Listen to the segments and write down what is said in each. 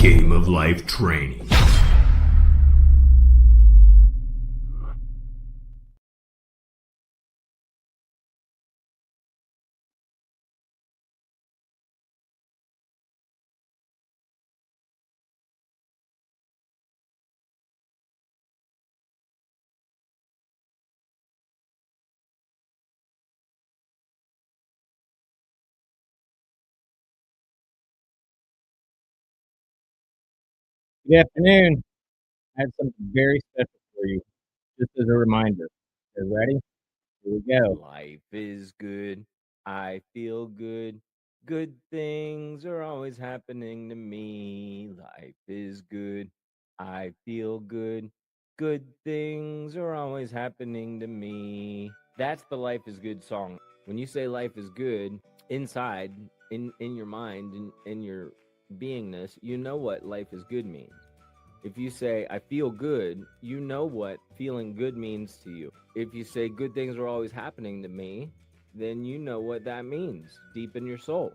Game of Life training. Good afternoon. I have something very special for you, just as a reminder. You ready? Here we go. Life is good. I feel good. Good things are always happening to me. Life is good. I feel good. Good things are always happening to me. That's the Life is Good song. When you say life is good, inside, in your mind, in your beingness, you know what life is good means. If you say, I feel good, you know what feeling good means to you. If you say, good things are always happening to me, then you know what that means deep in your soul.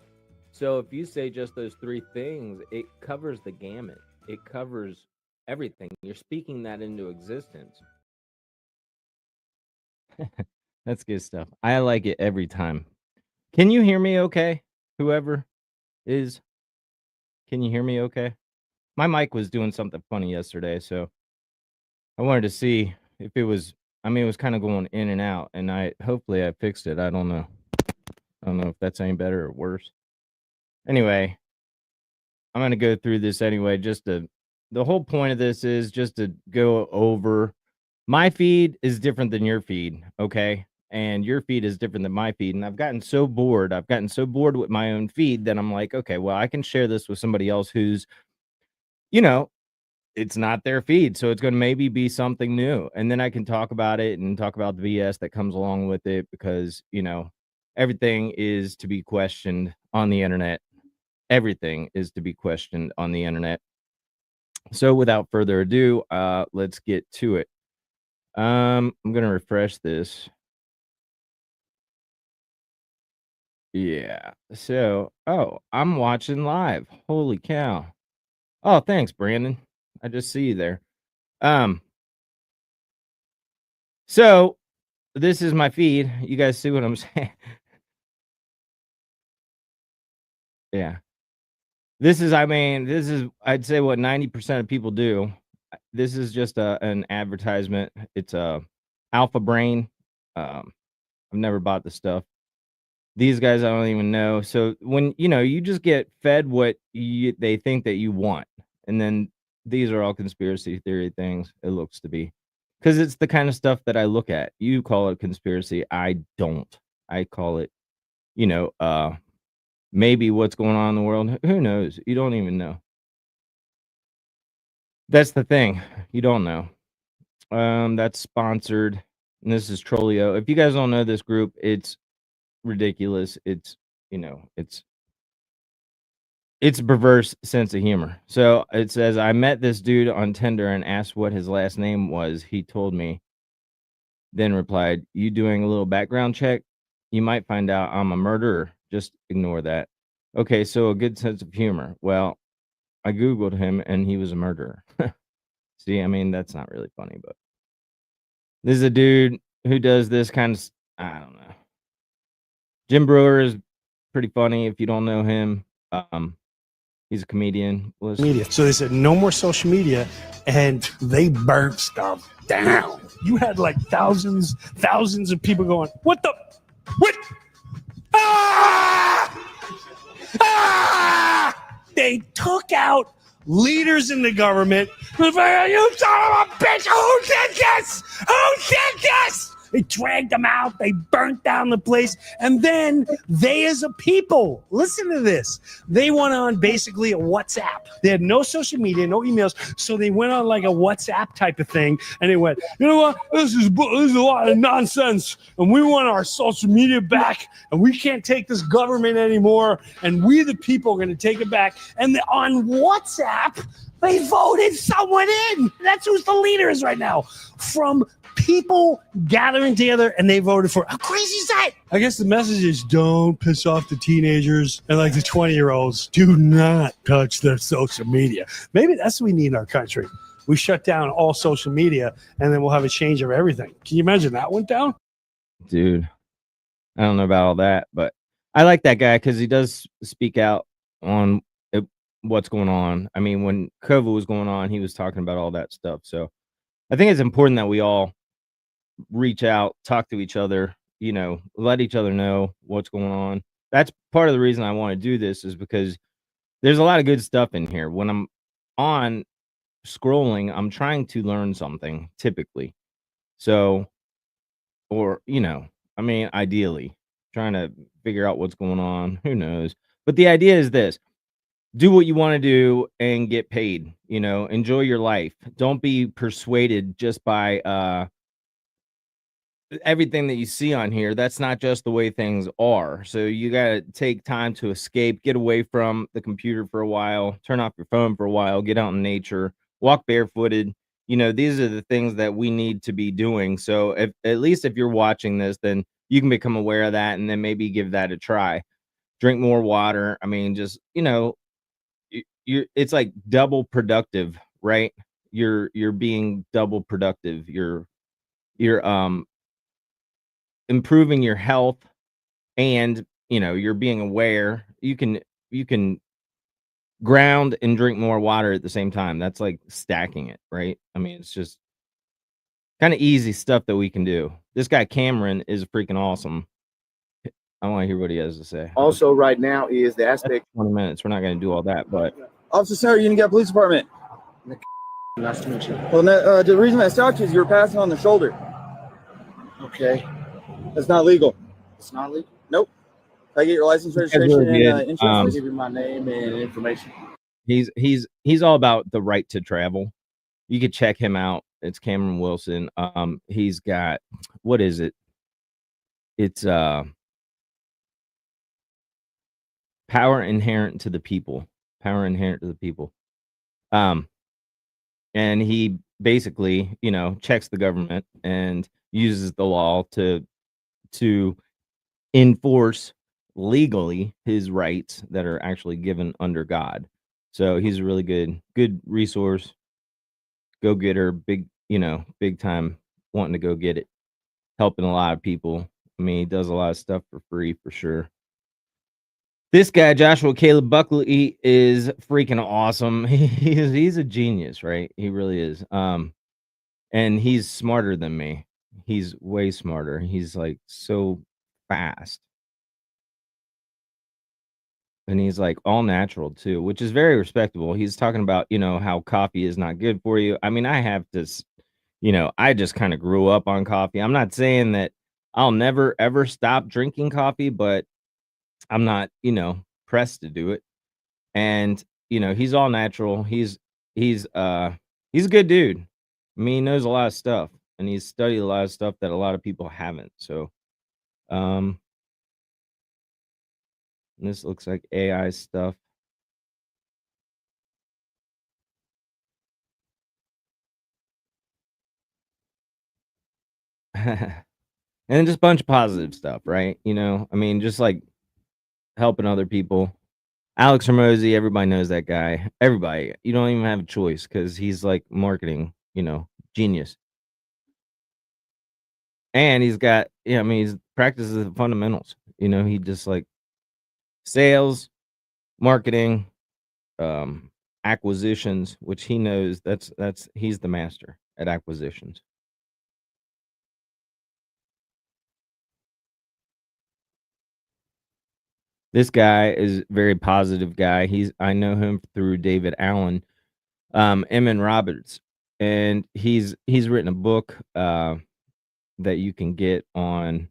So if you say just those three things, it covers the gamut, it covers everything. You're speaking that into existence. That's good stuff. I like it every time. Can you hear me okay? Whoever is, can you hear me okay? My mic was doing something funny yesterday, so I wanted to see if it was, it was kind of going in and out, and hopefully I fixed it. I don't know. I don't know if that's any better or worse. Anyway, I'm going to go through this anyway. The whole point of this is just to go over my feed is different than your feed, okay? And your feed is different than my feed. And I've gotten so bored. I've gotten so bored with my own feed that I'm like, okay, well, I can share this with somebody else who's, you know, it's not their feed. So it's going to maybe be something new. And then I can talk about it and talk about the BS that comes along with it because, everything is to be questioned on the internet. Everything is to be questioned on the internet. So without further ado, let's get to it. I'm gonna refresh this. Yeah. So, I'm watching live. Holy cow. Oh, thanks, Brandon. I just see you there. Um, so this is my feed. You guys see what I'm saying? Yeah. I'd say what 90% of people do. This is just an advertisement. It's Alpha Brain. I've never bought the stuff. These guys I don't even know. So when you just get fed what they think that you want, and then these are all conspiracy theory things. It looks to be because it's the kind of stuff that I look at. You call it conspiracy. I don't. I call it, maybe what's going on in the world. Who knows? You don't even know. That's the thing. You don't know. That's sponsored. And this is Trollio. If you guys don't know this group, it's ridiculous. It's a perverse sense of humor. So it says, I met this dude on Tinder and asked what his last name was. He told me, then replied, you doing a little background check? You might find out I'm a murderer. Just ignore that. Okay, so a good sense of humor. Well, I Googled him and he was a murderer. See, that's not really funny, but this is a dude who does this kind of, I don't know. Jim Brewer is pretty funny if you don't know him. He's a comedian. Media. So they said no more social media, and they burnt stuff down. You had like thousands of people going, what the? What? Ah! Ah! They took out leaders in the government. You son of a bitch! Who did this? Who did this? They dragged them out. They burnt down the place. And then they, as a people, listen to this. They went on basically a WhatsApp. They had no social media, no emails. So they went on like a WhatsApp type of thing. And they went, you know what? This is a lot of nonsense. And we want our social media back. And we can't take this government anymore. And we, the people, are going to take it back. And on WhatsApp, They voted someone in. That's who's the leader is right now. From people gathering together and they voted for. How crazy is that? I guess the message is don't piss off the teenagers and like the 20-year-olds. Do not touch their social media. Maybe that's what we need in our country. We shut down all social media and then we'll have a change of everything. Can you imagine that went down? Dude, I don't know about all that, but I like that guy because he does speak out on what's going on. I mean, when COVID was going on, he was talking about all that stuff. So I think it's important that we all reach out, talk to each other, let each other know what's going on. That's part of the reason I want to do this is because there's a lot of good stuff in here. When I'm on scrolling, I'm trying to learn something typically. So, or, ideally trying to figure out what's going on. Who knows? But the idea is this. Do what you want to do and get paid, enjoy your life. Don't be persuaded just by everything that you see on here. That's not just the way things are. So you got to take time to escape, get away from the computer for a while, turn off your phone for a while, get out in nature, walk barefooted. These are the things that we need to be doing. So at least if you're watching this, then you can become aware of that and then maybe give that a try. Drink more water. I mean, just, it's like double productive, right? You're being double productive. You're improving your health and you're being aware. You can ground and drink more water at the same time. That's like stacking it, right? I mean, it's just kind of easy stuff that we can do. This guy Cameron is freaking awesome. I want to hear what he has to say. Also, right now is the aspect. 20 minutes. We're not going to do all that, but Officer Sir, Union Gap Police Department. Nice to meet you. Well, the reason I stopped you is you were passing on the shoulder. Okay. That's not legal. It's not legal. Nope. Can I get your license, registration, really and good. insurance? I'll give you my name and information. He's all about the right to travel. You could check him out. It's Cameron Wilson. He's got, what is it? It's power inherent to the people. Power inherent to the people. And he basically, checks the government and uses the law to enforce legally his rights that are actually given under God. So he's a really good resource. Go getter, big time wanting to go get it. Helping a lot of people. I mean, he does a lot of stuff for free for sure. This guy, Joshua Caleb Buckley, is freaking awesome. He's a genius, right? He really is. And he's smarter than me. He's way smarter. He's like so fast. And he's like all natural too, which is very respectable. He's talking about, how coffee is not good for you. I mean, I have this, I just kind of grew up on coffee. I'm not saying that I'll never ever stop drinking coffee, but I'm not, pressed to do it. And, he's all natural. He's a good dude. I mean, he knows a lot of stuff and he's studied a lot of stuff that a lot of people haven't. So, this looks like AI stuff. And just a bunch of positive stuff, right? I mean, just like helping other people. Alex Hormozy, everybody knows that guy. Everybody, you don't even have a choice because he's like marketing, genius. And he's got, he's practices the fundamentals. He just like sales, marketing, acquisitions, which he knows he's the master at acquisitions. This guy is a very positive guy. I know him through David Allen, Emin Roberts, and he's written a book that you can get on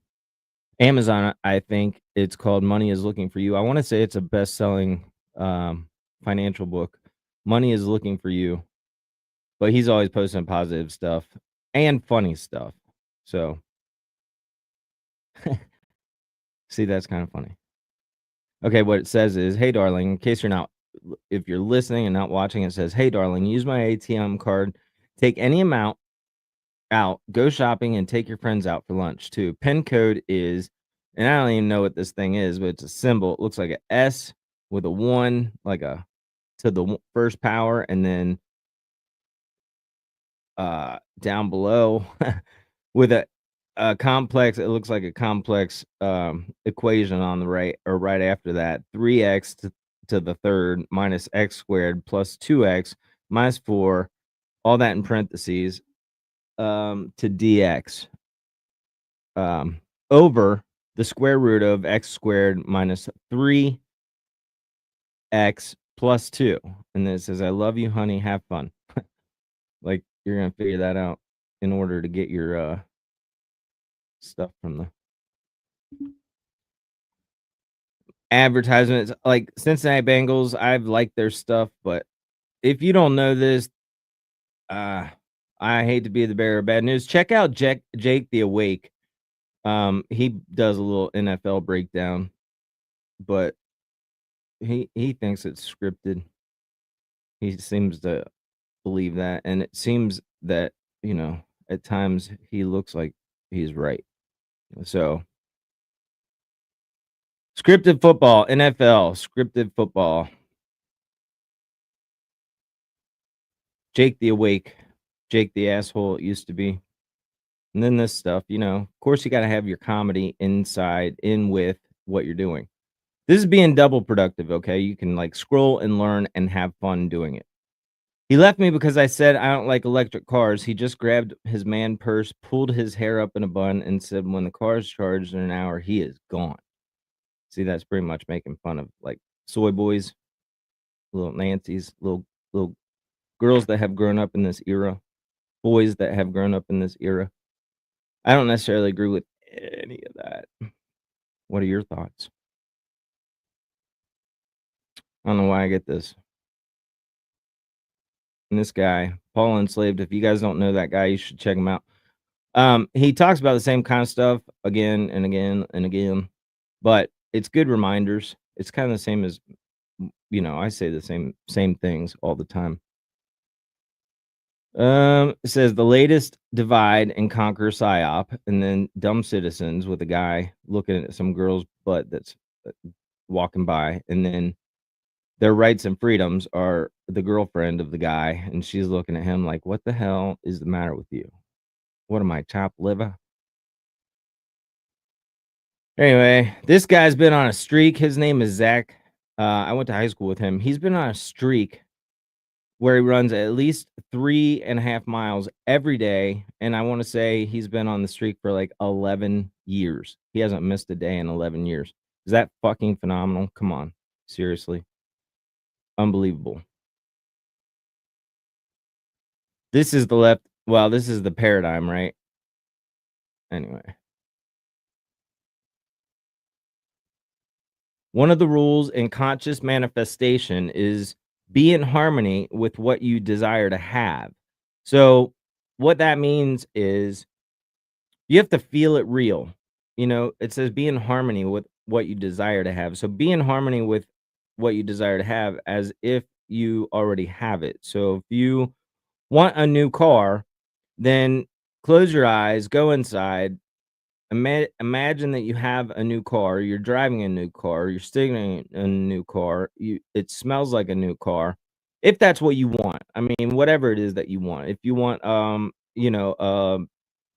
Amazon. I think it's called Money is Looking for You. I want to say it's a best-selling financial book. Money is Looking for You, but he's always posting positive stuff and funny stuff. So, see, that's kind of funny. Okay, what it says is, hey, darling, in case you're not if you're listening and not watching, it says, "Hey, darling, use my ATM card. Take any amount out, go shopping, and take your friends out for lunch too." Pin code is, and I don't even know what this thing is, but it's a symbol. It looks like an S with a 1, like a to the first power, and then down below with a complex. It looks like a complex equation on the right, or right after that, 3x to the third minus x squared plus 2x minus 4, all that in parentheses, to dx, over the square root of x squared minus 3x plus 2. And then it says, "I love you, honey, have fun." Like you're gonna figure that out in order to get your stuff from the advertisements. Like Cincinnati Bengals, I've liked their stuff, but if you don't know this, I hate to be the bearer of bad news. Check out Jake the Awake. He does a little NFL breakdown, but he thinks it's scripted. He seems to believe that, and it seems that, at times he looks like he's right. So scripted football, NFL, scripted football. Jake the Awake, Jake the Asshole, it used to be. And then this stuff, of course you got to have your comedy in with what you're doing. This is being double productive, okay? You can like scroll and learn and have fun doing it. He left me because I said I don't like electric cars. He just grabbed his man purse, pulled his hair up in a bun, and said when the car's charged in an hour, he is gone. See, that's pretty much making fun of like soy boys, little Nancy's, little girls that have grown up in this era, boys that have grown up in this era. I don't necessarily agree with any of that. What are your thoughts? I don't know why I get this. And this guy, Paul Enslaved, if you guys don't know that guy, you should check him out. He talks about the same kind of stuff again and again and again, but it's good reminders. It's kind of the same as, I say the same things all the time. It says the latest divide and conquer psyop, and then dumb citizens with a guy looking at some girl's butt that's walking by, and then their rights and freedoms are the girlfriend of the guy, and she's looking at him like, "What the hell is the matter with you? What am I, chopped liver?" Anyway, this guy's been on a streak. His name is Zach. I went to high school with him. He's been on a streak where he runs at least 3.5 miles every day. And I want to say he's been on the streak for like 11 years. He hasn't missed a day in 11 years. Is that fucking phenomenal? Come on. Seriously. Unbelievable. This is the left. Well, this is the paradigm, right? Anyway. One of the rules in conscious manifestation is be in harmony with what you desire to have. So what that means is you have to feel it real. It says be in harmony with what you desire to have. So be in harmony with what you desire to have as if you already have it. So if you want a new car, then close your eyes, go inside, imagine that you have a new car, you're driving a new car, you're sitting in a new car, it smells like a new car. If that's what you want. I mean, whatever it is that you want. If you want if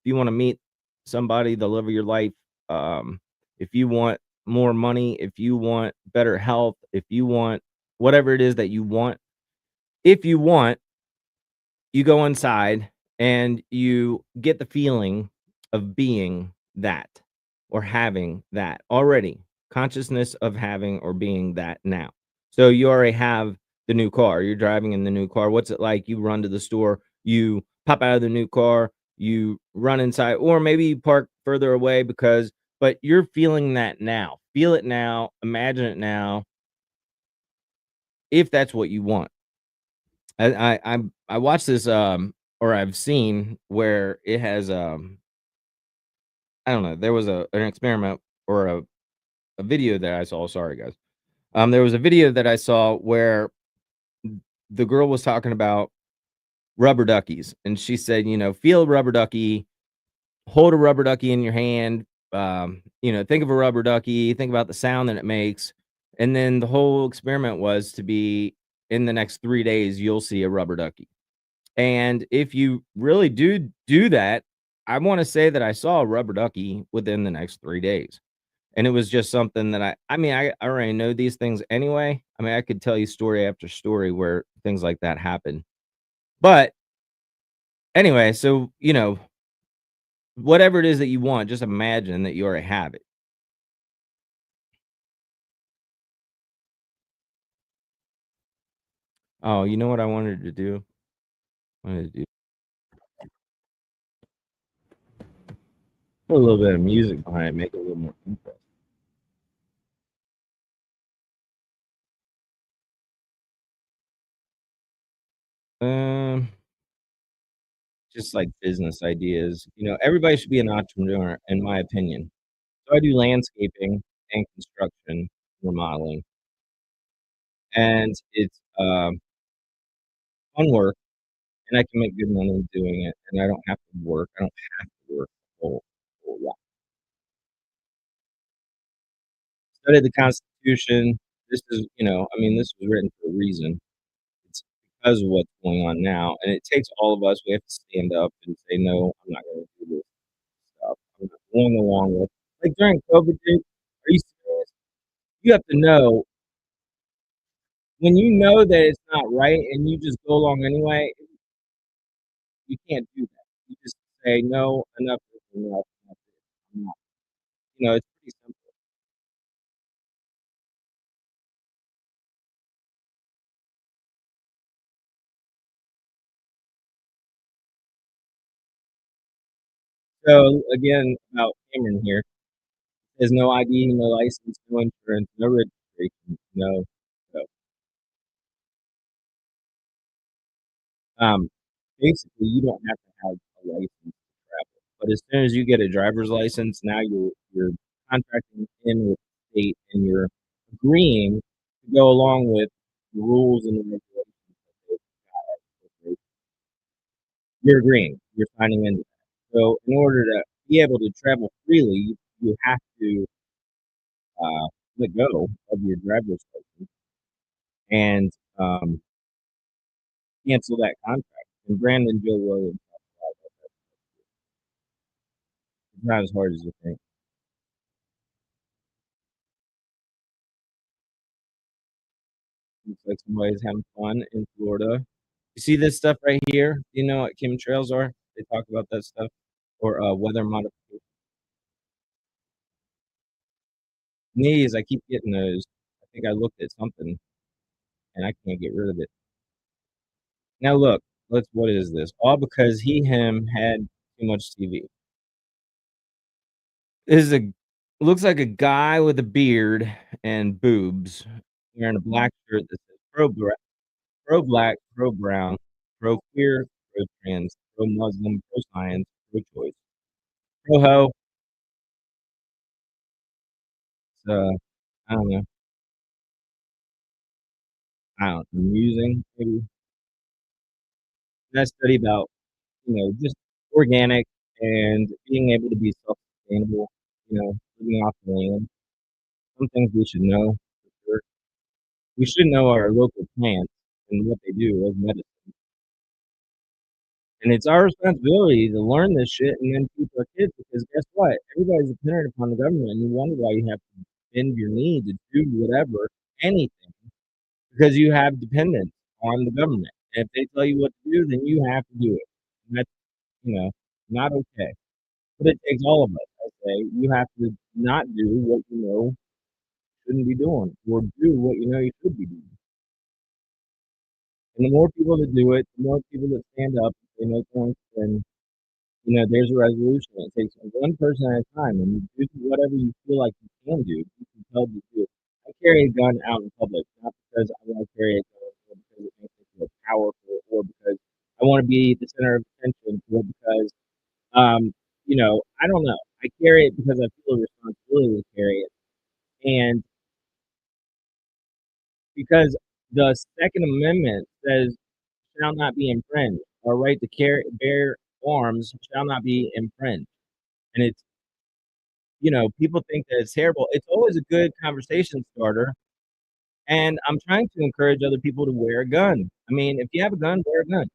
you want to meet somebody, the love of your life, if you want more money, if you want better health, if you want whatever it is that you want, you go inside and you get the feeling of being that or having that already. Consciousness of having or being that now. So you already have the new car. You're driving in the new car. What's it like? You run to the store, you pop out of the new car, you run inside, or maybe you park further away but you're feeling that now. Feel it now. Imagine it now. If that's what you want. I watched this or I've seen where it has I don't know, there was an experiment or a video that I saw, sorry guys. There was a video that I saw where the girl was talking about rubber duckies, and she said, you know, feel a rubber ducky, hold a rubber ducky in your hand, you know, think of a rubber ducky, think about the sound that it makes, and then the whole experiment was to be in the next 3 days, you'll see a rubber ducky. And if you really do that, I wanna say that I saw a rubber ducky within the next 3 days. And it was just something that I mean, I already know these things anyway. I mean, I could tell you story after story where things like that happen. But anyway, so, you know, whatever it is that you want, just imagine that you already have it. Oh, you know what I wanted to do? I wanted to do put a little bit of music behind it, make it a little more interesting. Um, just like business ideas. You know, everybody should be an entrepreneur, in my opinion. So I do landscaping and construction, remodeling, and it's fun work, and I can make good money doing it, and I don't have to work. I don't have to work a whole lot. Studied the Constitution. This is, you know, I mean, this was written for a reason. It's because of what's going on now, and it takes all of us. We have to stand up and say, "No, I'm not going to do this stuff. I'm not going along with." Like during COVID, dude, are you serious? You have to know when you know that it's not right, and you just go along anyway. You can't do that. You just say, "No, enough is enough. That's it. I'm not." You know, it's pretty simple. So again, about Cameron here. There's no ID, no license, no insurance, no registration, no. Um, basically, you don't have to have a license to travel. But as soon as you get a driver's license, now you're contracting in with the state and you're agreeing to go along with the rules and the regulations that they've got as a corporation. You're agreeing. You're signing into that. So in order to be able to travel freely, you have to let go of your driver's license and cancel that contract. And Brandon Joe Williams, it's not as hard as you think. Looks like somebody's having fun in Florida. You see this stuff right here? You know what chemtrails are? They talk about that stuff or weather modification. These, I keep getting those. I think I looked at something and I can't get rid of it. Now look, what is this? All because him had too much TV. This is a looks like a guy with a beard and boobs wearing a black shirt that says pro black, pro brown, pro queer, pro trans, pro Muslim, pro science, pro choice, pro ho. It's I don't know. I don't know, amusing maybe. And I study about, you know, just organic and being able to be self-sustainable, you know, living off the land. Some things we should know for sure. We should know our local plants and what they do as medicine. And it's our responsibility to learn this shit and then teach our kids because guess what? Everybody's dependent upon the government and you wonder why you have to bend your knee to do whatever, anything, because you have dependence on the government. And if they tell you what to do, then you have to do it. And that's, you know, not okay. But it takes all of us. I say you have to not do what you know shouldn't be doing, or do what you know you should be doing. And the more people that do it, the more people that stand up and say no thanks, then you know there's a resolution. It takes one person at a time, and you do whatever you feel like you can do. You can tell to do it. I carry a gun out in public, not because I want to carry a gun, or because it makes me feel powerful, or because I want to be the center of attention, or because you know, I don't know. I carry it because I feel a responsibility to carry it. And because the Second Amendment says shall not be infringed. Our right to bear arms shall not be infringed. And it's, people think that it's terrible. It's always a good conversation starter. And I'm trying to encourage other people to wear a gun. I mean, if you have a gun, wear a gun.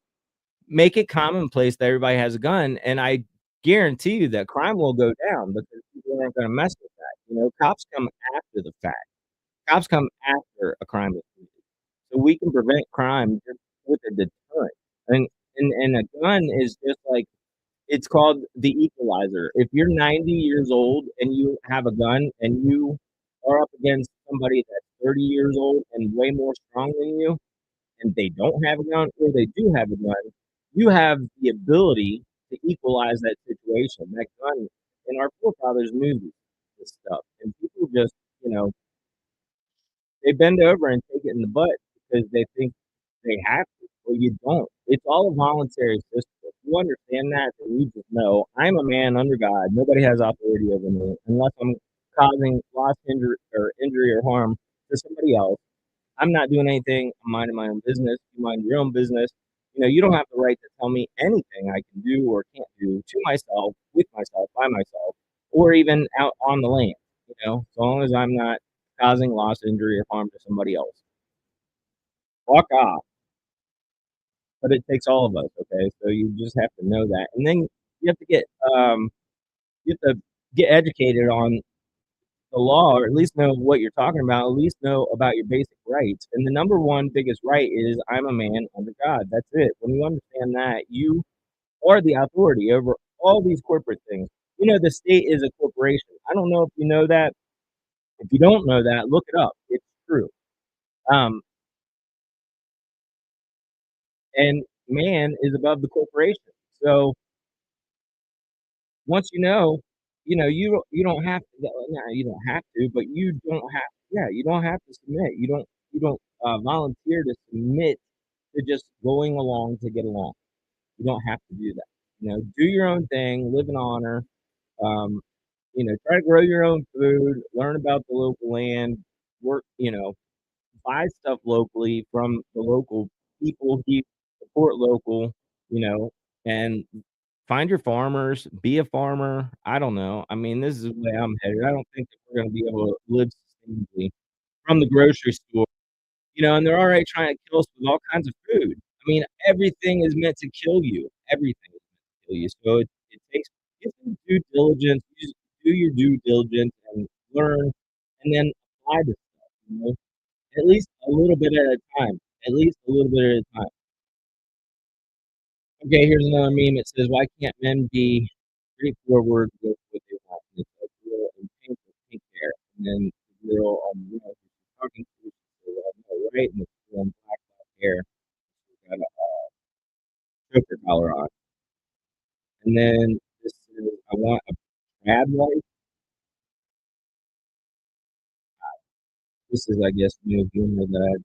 Make it commonplace that everybody has a gun. And I guarantee you that crime will go down because people aren't going to mess with that. Cops come after the fact. Cops come after a crime is committed. So we can prevent crime just with a deterrent. And a gun is just like, it's called the equalizer. If you're 90 years old and you have a gun and you are up against somebody that's 30 years old and way more strong than you, and they don't have a gun or they do have a gun, you have the ability to equalize that situation. That gun, and our forefathers knew this stuff. And people just, they bend over and take it in the butt because they think they have to. Well, you don't. It's all a voluntary system. If you understand that, then you just know I'm a man under God. Nobody has authority over me unless I'm causing loss, injury or harm to somebody else. I'm not doing anything. I'm minding my own business. You mind your own business. You don't have the right to tell me anything I can do or can't do to myself, with myself, by myself, or even out on the land. So long as I'm not causing loss, injury, or harm to somebody else. Fuck off. But it takes all of us, okay? So you just have to know that. And then you have to get educated on the law, or at least know what you're talking about, at least know about your basic rights. And the number one biggest right is I'm a man under God. That's it. When you understand that, you are the authority over all these corporate things. The state is a corporation. I don't know if you know that. If you don't know that, look it up. It's true. And man is above the corporation. So once you don't have to. No, you don't have to, but you don't have. Yeah, you don't have to submit. You don't volunteer to submit to just going along to get along. You don't have to do that. Do your own thing, live in honor. Um, try to grow your own food, learn about the local land, work. Buy stuff locally from the local people. Support local. And find your farmers, be a farmer. I don't know. I mean, this is the way I'm headed. I don't think that we're gonna be able to live sustainably from the grocery store, and they're already trying to kill us with all kinds of food. I mean, everything is meant to kill you. Everything is meant to kill you. So it takes get some due diligence, do your due diligence and learn and then apply this stuff. At least a little bit at a time. At least a little bit at a time. Okay, here's another meme. It says, "Why can't men be straightforward with what they want?" And it's a girl in pink with pink hair, and then the girl on the left is talking to her, she says, "No, right," and the girl in black hair, she's got a choker collar on. And then this says, "I want a bad wife." This is, I guess, new humor that I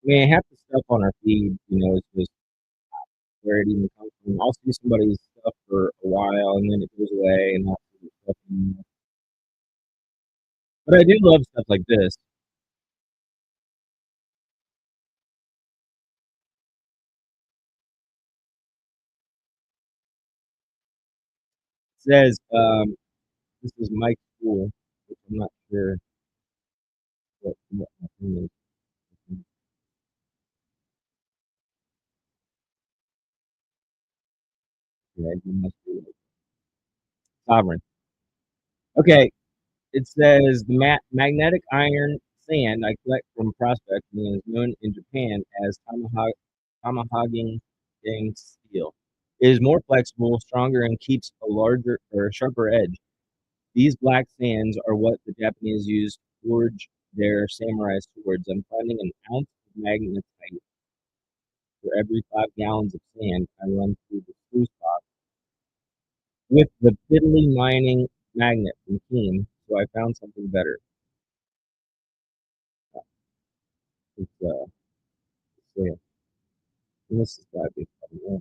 I mean, half the stuff on our feed, is just where it even comes from. I'll see somebody's stuff for a while and then it goes away and I'll see the stuff anymore. But I do love stuff like this. It says, this is Mike School, which I'm not sure what my thing is. Yeah, you must be sovereign. Okay, it says the magnetic iron sand I collect from prospecting is known in Japan as tomahawking steel. It is more flexible, stronger, and keeps a larger or sharper edge. These black sands are what the Japanese use to forge their samurai swords. I'm finding an ounce of magnetite for every 5 gallons of sand I run through the sluice box with the piddly mining magnet from Keene, so I found something better. It's, yeah. This has gotta be funny, yeah.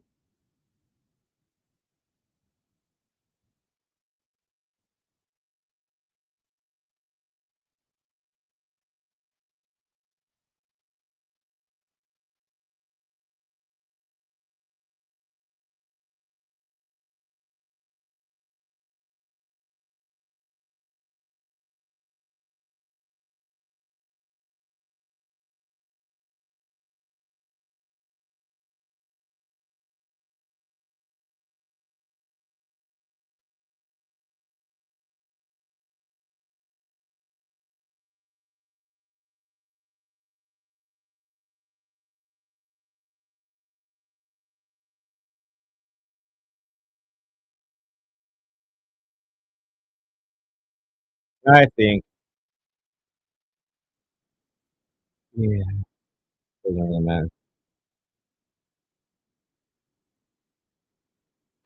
I think yeah, doesn't really matter.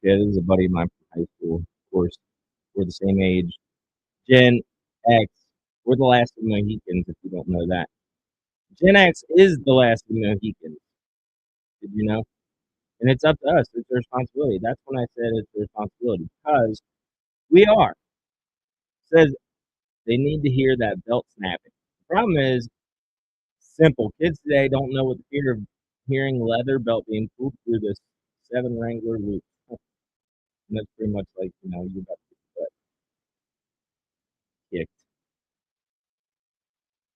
Yeah, this is a buddy of mine from high school. Of course, we're the same age. Gen X, we're the last of the Mohicans, if you don't know that. Gen X is the last of the Mohicans. Did you know? And it's up to us. It's a responsibility. That's when I said it's a responsibility because we are. Says they need to hear that belt snapping. The problem is simple. Kids today don't know what the fear of hearing leather belt being pulled through this 7 Wrangler loop. And that's pretty much like, you got to get kicked.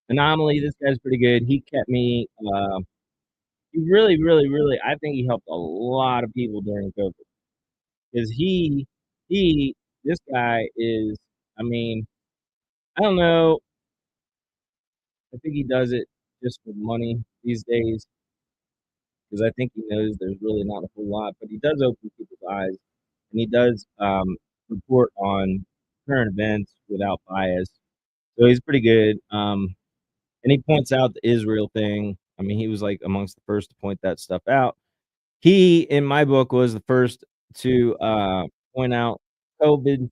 Anomaly, this guy's pretty good. He kept me, he really, really, really, I think he helped a lot of people during COVID. Because this guy is, I mean, I don't know. I think he does it just for money these days because I think he knows there's really not a whole lot, but he does open people's eyes and he does report on current events without bias. So he's pretty good. And he points out the Israel thing. I mean, he was like amongst the first to point that stuff out. He, in my book, was the first to point out COVID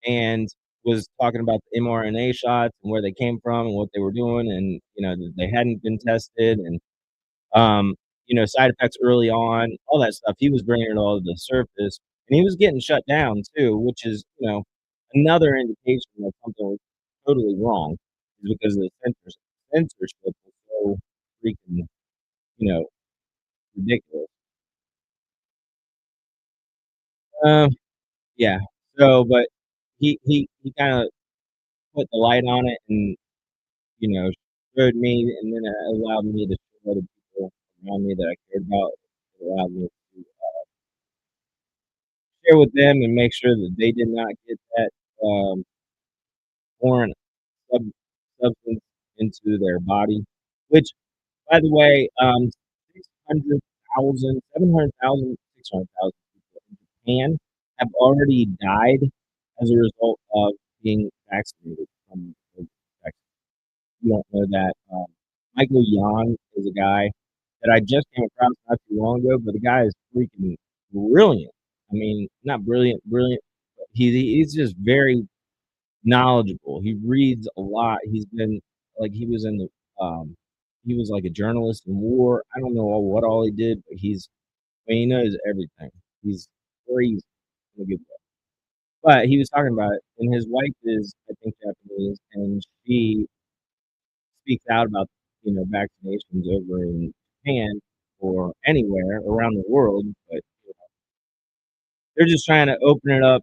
and was talking about the mRNA shots and where they came from and what they were doing, and that they hadn't been tested, and side effects early on, all that stuff. He was bringing it all to the surface, and he was getting shut down too, which is another indication that something was totally wrong, is because the censorship was so freaking you know ridiculous. Um, yeah. So, but he kind of put the light on it and you know, showed me, and then it allowed me to show other people around me that I cared about. It allowed me to share with them and make sure that they did not get that foreign sub- substance into their body. Which, by the way, 600,000, 700,000, 600,000 people in Japan have already died as a result of being vaccinated from the vaccine. You don't know that. Michael Yon is a guy that I just came across not too long ago, but the guy is freaking brilliant. I mean, not brilliant, brilliant. But he's just very knowledgeable. He reads a lot. He's been like he was like a journalist in war. I don't know what all he did, but he knows everything. He's crazy in a good way. But he was talking about it, and his wife is, I think, Japanese, and she speaks out about vaccinations over in Japan or anywhere around the world, but they're just trying to open it up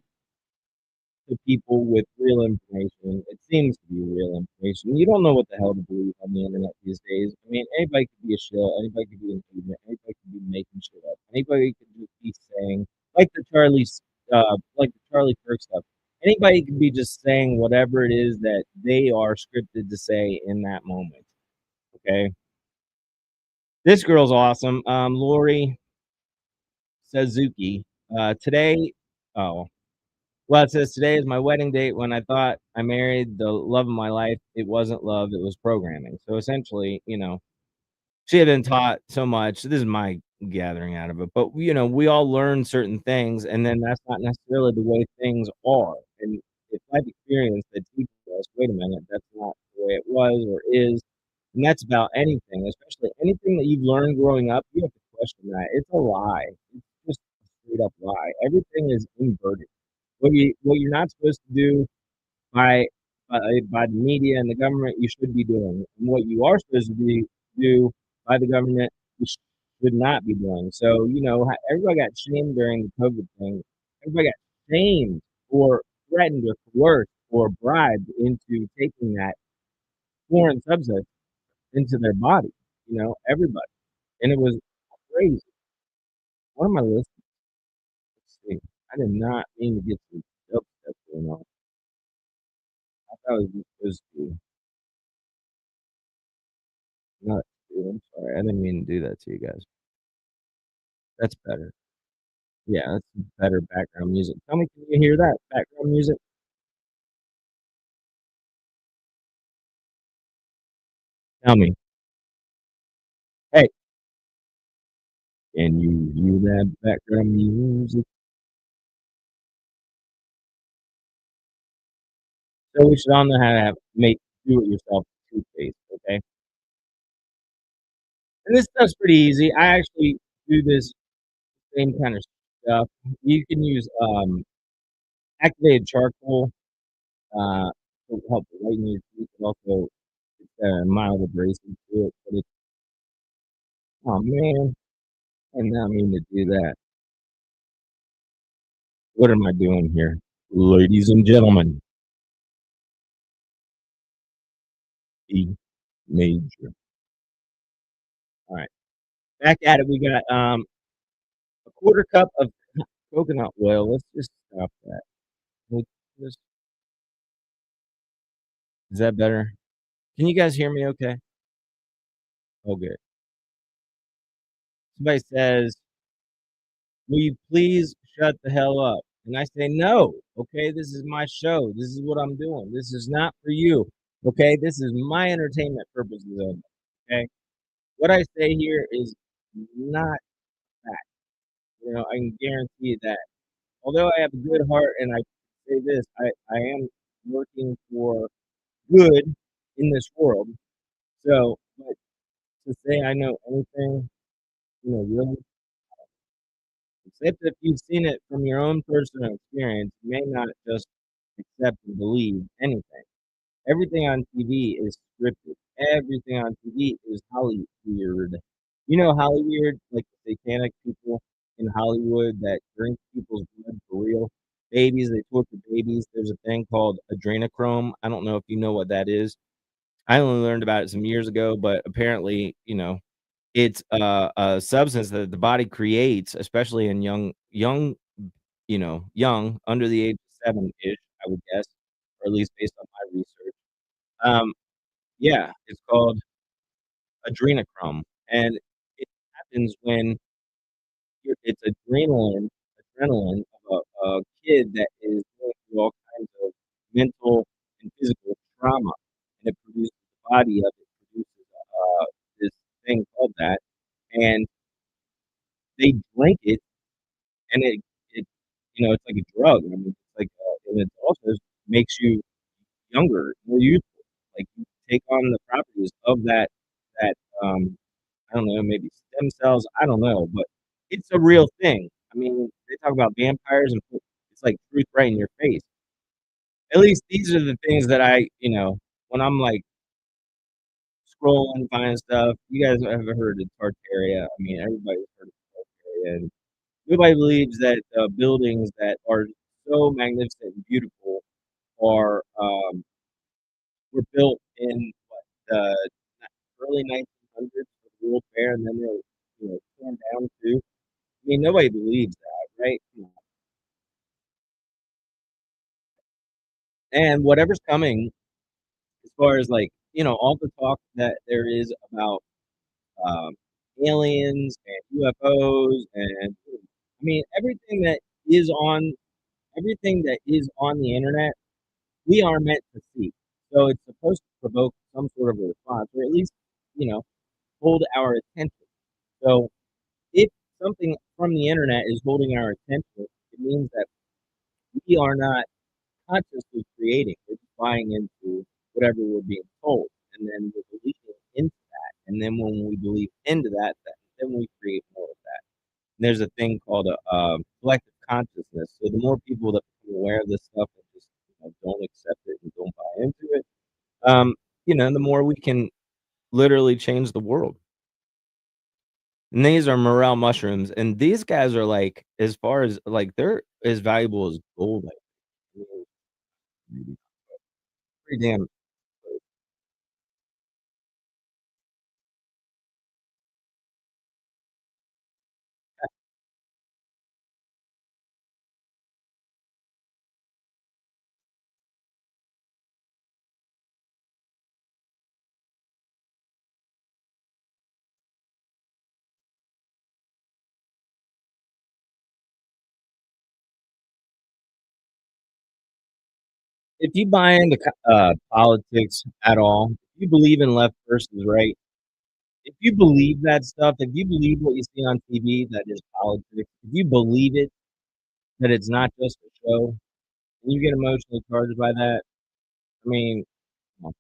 to people with real information. It seems to be real information. You don't know what the hell to believe on the internet these days. I mean, anybody could be a shill, anybody could be an ignorant, anybody could be making shit up, anybody could just be saying like the Charlie Kirk stuff. Anybody could be just saying whatever it is that they are scripted to say in that moment. Okay. This girl's awesome. Lori Suzuki. Today, oh, well, it says today is my wedding date. When I thought I married the love of my life, it wasn't love, it was programming. So essentially, she had been taught so much. This is my gathering out of it, but we all learn certain things, and then that's not necessarily the way things are. And it's life experience that teaches us, wait a minute, that's not the way it was or is. And that's about anything, especially anything that you've learned growing up. You have to question that. It's a lie. It's just a straight up lie. Everything is inverted. What you're not supposed to do by by the media and the government, you should be doing. And what you are supposed to do by the government, you should not be doing. So, everybody got shamed during the COVID thing. Everybody got shamed or threatened or coerced or bribed into taking that foreign substance into their body. Everybody. And it was crazy. What am I listening? Let's see. I did not mean to get some dope stuff going on. I thought it was supposed to be not. I'm sorry. I didn't mean to do that to you guys. That's better. Yeah, that's better background music. Tell me, can you hear that background music? Tell me. Hey, can you hear that background music? So we should all know how to make do-it-yourself toothpaste, okay? And this stuff's pretty easy. I actually do this same kind of stuff. You can use activated charcoal to help whiten your teeth, and also it's mild abrasive to it. But it's oh man, I did not mean to do that. What am I doing here, ladies and gentlemen? E major. All right, back at it. We got a quarter cup of coconut oil. Let's just stop that. Just, is that better? Can you guys hear me? Okay. Oh, good. Somebody says, "Will you please shut the hell up?" And I say, "No. Okay, this is my show. This is what I'm doing. This is not for you. Okay, this is my entertainment purposes only. Okay, what I say here is not fact. I can guarantee that. Although I have a good heart, and I say this, I am working for good in this world. So, but to say I know anything, really, except if you've seen it from your own personal experience, you may not just accept and believe anything. Everything on TV is scripted. Everything on TV is Hollyweird. Hollyweird, like the satanic people in Hollywood that drink people's blood for real. Babies, they torture babies. There's a thing called adrenochrome. I don't know if you know what that is. I only learned about it some years ago, but apparently, it's a substance that the body creates, especially in young under the age of 7-ish, I would guess, or at least based on my research. Yeah, it's called adrenochrome, and it happens when it's adrenaline of a kid that is going through all kinds of mental and physical trauma, and it produces the body of it produces this thing called that, and they drink it, and it's like a drug. I mean, it's like, and it also makes you younger, more youthful. Like you take on the properties of that I don't know, maybe stem cells. I don't know, but it's a real thing. I mean, they talk about vampires and it's like truth right in your face. At least these are the things that when I'm like scrolling, finding stuff. You guys have heard of Tartaria. I mean, everybody's heard of Tartaria, and nobody believes that buildings that are so magnificent and beautiful are were built in the early 1900s for the World Fair, and then they were torn down too. I mean, nobody believes that, right? And whatever's coming, as far as like all the talk that there is about um, aliens and UFOs, and I mean everything that is on the internet, we are meant to see. So it's supposed to provoke some sort of a response, or at least hold our attention. So if something from the internet is holding our attention, it means that we are not consciously creating. We're just buying into whatever we're being told, and then we're believing into that. And then when we believe into that, then we create more of that. There's a thing called a collective consciousness. So the more people that become aware of this stuff and just don't accept it and don't buy into it, the more we can literally change the world. And these are morel mushrooms, and these guys are like, as far as like, they're as valuable as gold. Like, maybe pretty damn. If you buy into politics at all, if you believe in left versus right, if you believe that stuff, if you believe what you see on TV that is politics, if you believe it, that it's not just a show, and you get emotionally charged by that, I mean, come on.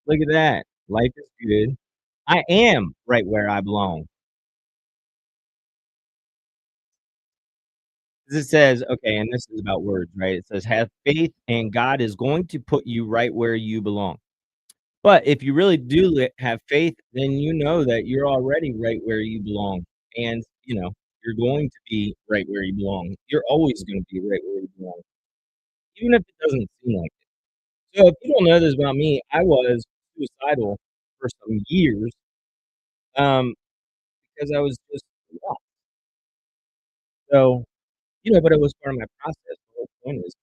Look at that. Life is good. I am right where I belong. 'Cause it says, okay, and this is about words, right? It says, have faith and God is going to put you right where you belong. But if you really do have faith, then you know that you're already right where you belong. And, you're going to be right where you belong. You're always going to be right where you belong, even if it doesn't seem like it. So if you don't know this about me, I was suicidal for some years, um, because I was just lost. So, but it was part of my process. The whole point is,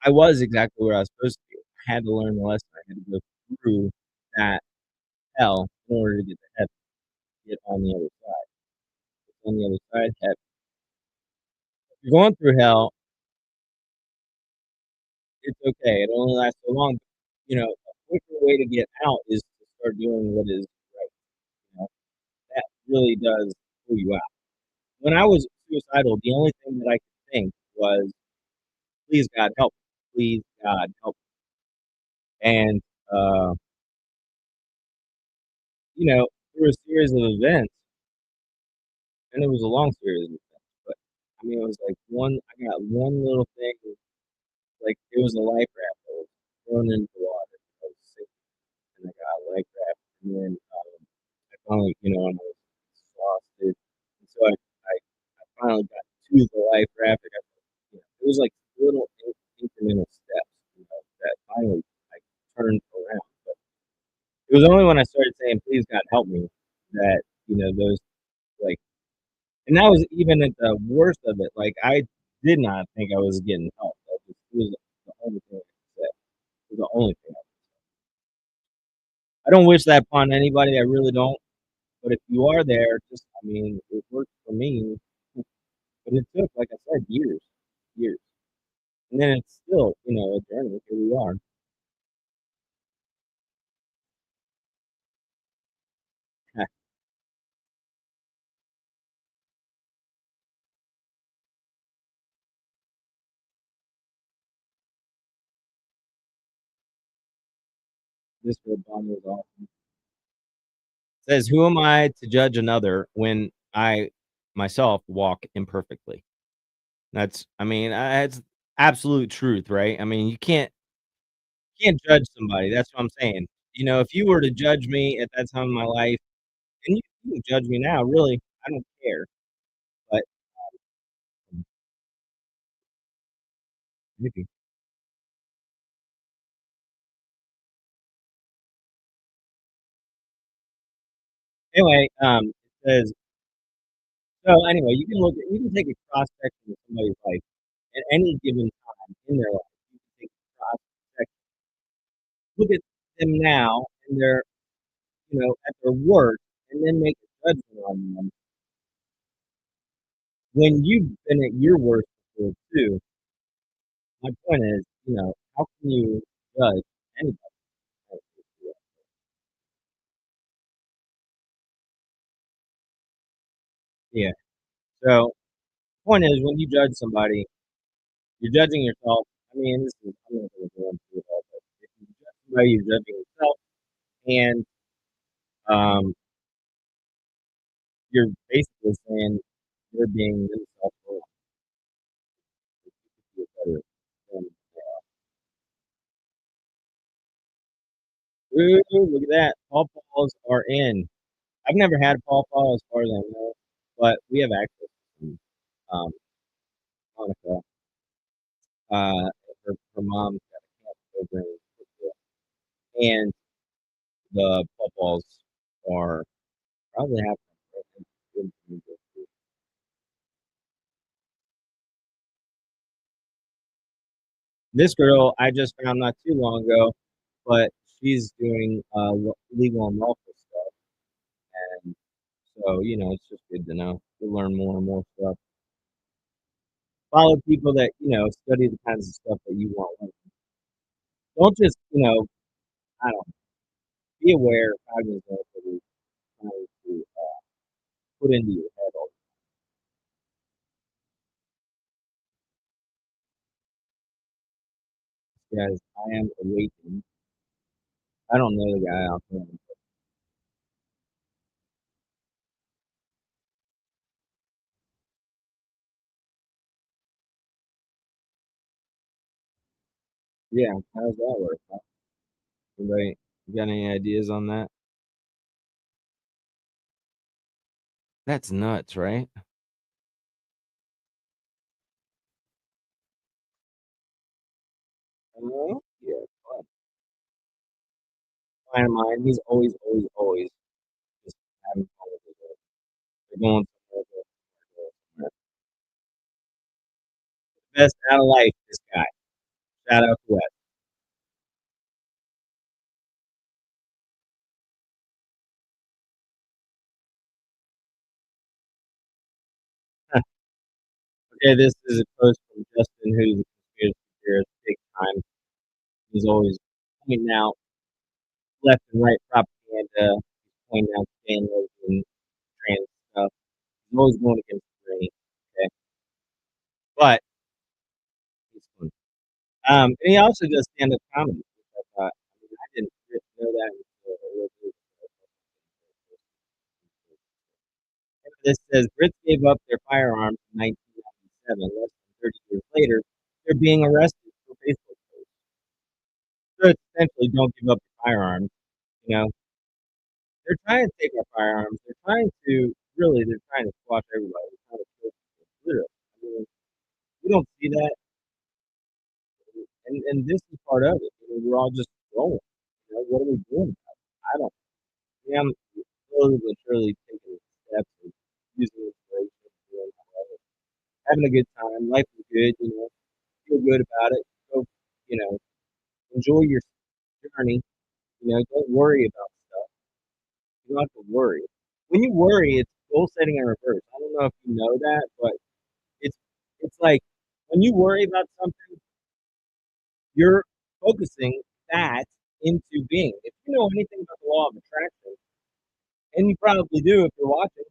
I was exactly where I was supposed to be. I had to learn the lesson. I had to go through that hell in order to get to heaven, get on the other side. On the other side, heaven. If you're going through hell, it's okay. It only lasts so long. A quicker way to get out is to start doing what is right. You know, that really does pull you out. When I was suicidal, the only thing that I could think was, "Please God help me. Please God help me." And through a series of events, and it was a long series of events, but I mean, it was like I got one little thing, like it was a life raft that was thrown into the water. I was sick, and I got a life raft, and then I finally, and I was exhausted, and so I finally got to the life raft. It was like little incremental steps, that finally I turned around. But it was only when I started saying, "Please God help me," that those like. And that was even at the worst of it. Like, I did not think I was getting help. It was the only thing I could say. It was the only thing I don't wish that upon anybody. I really don't. But if you are there, it worked for me. But it took, like I said, years, years. And then it's still, a journey. Here we are. This red bomb was awesome. Says, "Who am I to judge another when I myself walk imperfectly?" That's absolute truth, right? I mean, you can't judge somebody. That's what I'm saying. If you were to judge me at that time in my life, and you can judge me now, really, I don't care. But maybe. Anyway, it says, so anyway, you can take a cross section of somebody's life at any given time in their life. You can take a cross section, look at them now, and they're at their worst, and then make a judgment on them when you've been at your worst before too. My point is, how can you judge anybody? Yeah. So, point is, when you judge somebody, you're judging yourself. I mean, this is I'm not going to go into it all, but if you judge somebody, you're judging yourself, and you're basically saying you're being yourself better than ooh, look at that. Paw Paws are in. I've never had a Paw Paw as far as I know, but we have access to um, Monica. Her mom's got a camp program in Brookville, and the Paw Paws are probably half. This girl I just found not too long ago, but she's doing legal and lawful stuff, and so it's just good to know. To learn more and more stuff. Follow people that study the kinds of stuff that you want. Don't just I don't know, be aware, cognizant of what you're trying to put into your head all the time. Guys, I am awakened. I don't know the guy out there. Yeah, how's that work? Huh? Anybody got any ideas on that? That's nuts, right? Yeah. Fun. Client of mine, he's always just having fun with his work. They're going somewhere. Best out of life, this guy. Shout out to Wes. Okay, this is a post from Justin, who's a conspiracy theorist, big time. He's always pointing out left and right propaganda, pointing out scandals and trans stuff. He's always going against the grain. Okay, but he's fun. And he also does stand-up comedy. Which I thought, I didn't really know that until a little bit ago. This says Brits gave up their firearms in 1997. Less than 30 years later, they're being arrested for Facebook posts. So it's essentially, don't give up your firearms. You know, they're trying to take our firearms. They're trying to squash everybody. They're trying to kill people. Literally. I mean, we don't see that, and this is part of it. We're all just rolling. What are we doing about it? I don't. Yeah, I'm slowly but surely taking steps and using inspiration, doing whatever, having a good time. Life is good. Feel good about it. So, you know, enjoy your journey. Don't worry about stuff. You don't have to worry. When you worry, it's goal setting in reverse. I don't know if you know that, but it's it's like when you worry about something, you're focusing that into being. If you know anything about the law of attraction, and you probably do if you're watching,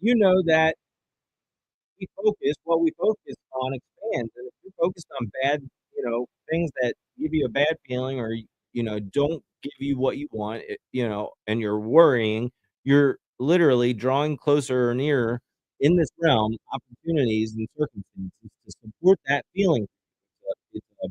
you know that what we focus on expands. And if you're focused on bad, things that give you a bad feeling or, don't give you what you want, and you're worrying, you're literally drawing closer or nearer in this realm opportunities and circumstances to support that feeling. It's a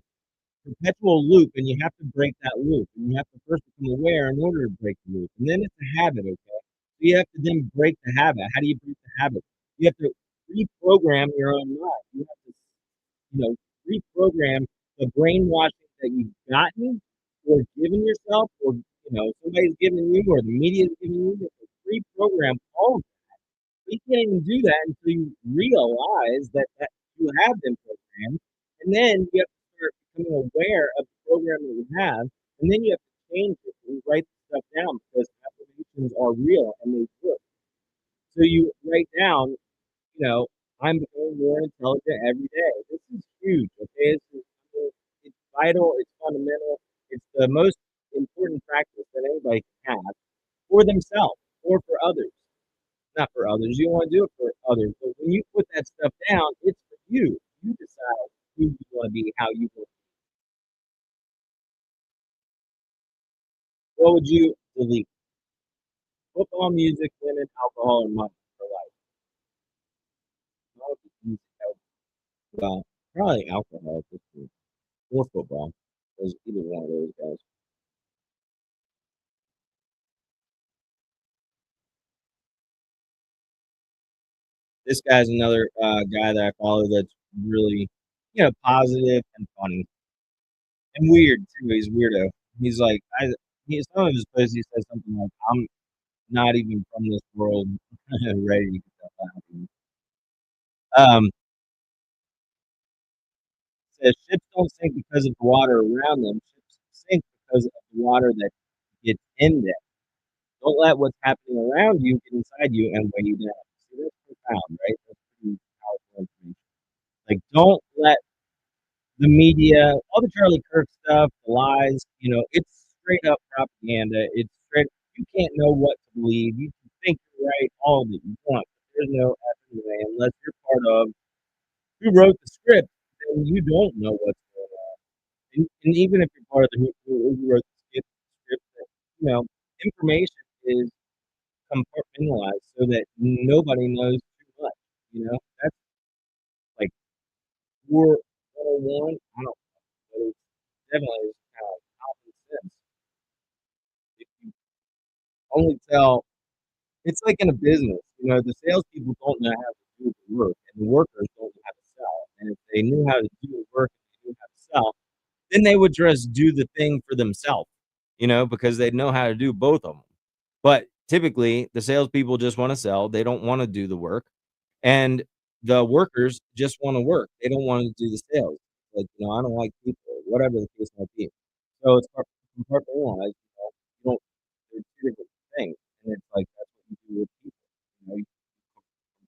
perpetual loop, and you have to break that loop. And you have to first become aware in order to break the loop. And then it's a habit, okay? So you have to then break the habit. How do you break the habit? You have to reprogram your own mind. You have to, reprogram the brainwashing that you've gotten or given yourself, or somebody's given you, or the media's given you. You have to reprogram all of that. You can't even do that until you realize that you have been programmed, and then you have to start becoming aware of the program that you have, and then you have to change it and write the stuff down because affirmations are real and they work. So you write down, you know, I'm becoming more intelligent every day. This is huge. Okay, it's vital. It's fundamental. It's the most important practice that anybody can have for themselves or for others. not for others. You don't want to do it for others. But when you put that stuff down, it's for you. You decide who you want to be, how you want to be. What would you delete? Football, music, women, alcohol, and money for life. What would be music? Well, probably alcohol for food. Or football. Because either one of those guys. This guy's another guy that I follow that's really, positive and funny and weird too. He's weirdo. He's like, some of his posts he says something like, "I'm not even from this world, ready to get the hell out of here." Says ships don't sink because of the water around them. Ships sink because of the water that gets in them. Don't let what's happening around you get inside you and weigh you down. See, that's profound, right? That's pretty powerful information. Like, don't let the media, all the Charlie Kirk stuff, the lies, it's straight up propaganda. It's straight. You can't know what to believe. You can think you're right all that you want. There's no effing way unless you're part of who wrote the script. Then you don't know what's going on. And even if you're part of the who wrote the script, information is compartmentalized so that nobody knows too much. That's like 401. I don't know, but it's definitely kind of common sense. If you only tell, it's like in a business. The salespeople don't know how to do the work, and the workers don't know how to sell. And if they knew how to do the work and they knew how to sell, then they would just do the thing for themselves, because they know how to do both of them. But typically, the salespeople just want to sell. They don't want to do the work. And the workers just want to work. They don't want to do the sales. Like, I don't like people, whatever the case might be. So it's compartmentalized. You don't, they're two different things. And it's like, that's what you do with people. You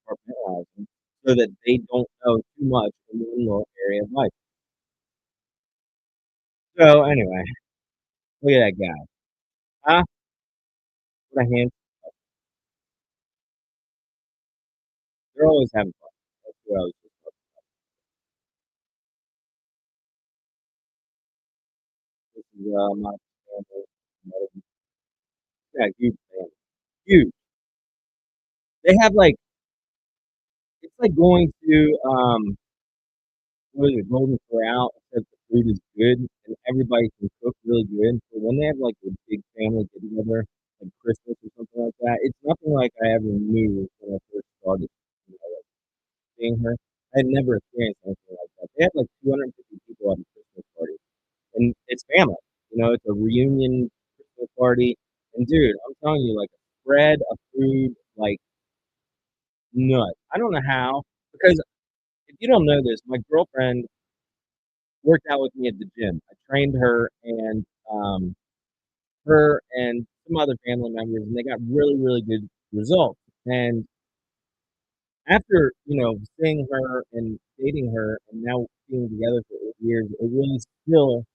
compartmentalize them so that they don't know too much in one little area of life. So anyway, look at that guy. Huh? What a hand. They're always having fun. That's what I was just talking about. This is my family. Yeah, huge family. Huge. They have like, it's like going to what is it, Golden Corral, except the food is good and everybody can cook really good. So when they have like a big family get together, like Christmas or something like that, it's nothing like I ever knew when I first started, like seeing her. I had never experienced anything like that. They had like 250 people at a Christmas party, and it's family. It's a reunion Christmas party. And dude, I'm telling you, like a spread of food, like nuts. I don't know how, because if you don't know this, my girlfriend worked out with me at the gym. I trained her and her and some other family members, and they got really, really good results. And after seeing her and dating her, and now being together for 8 years, it really still.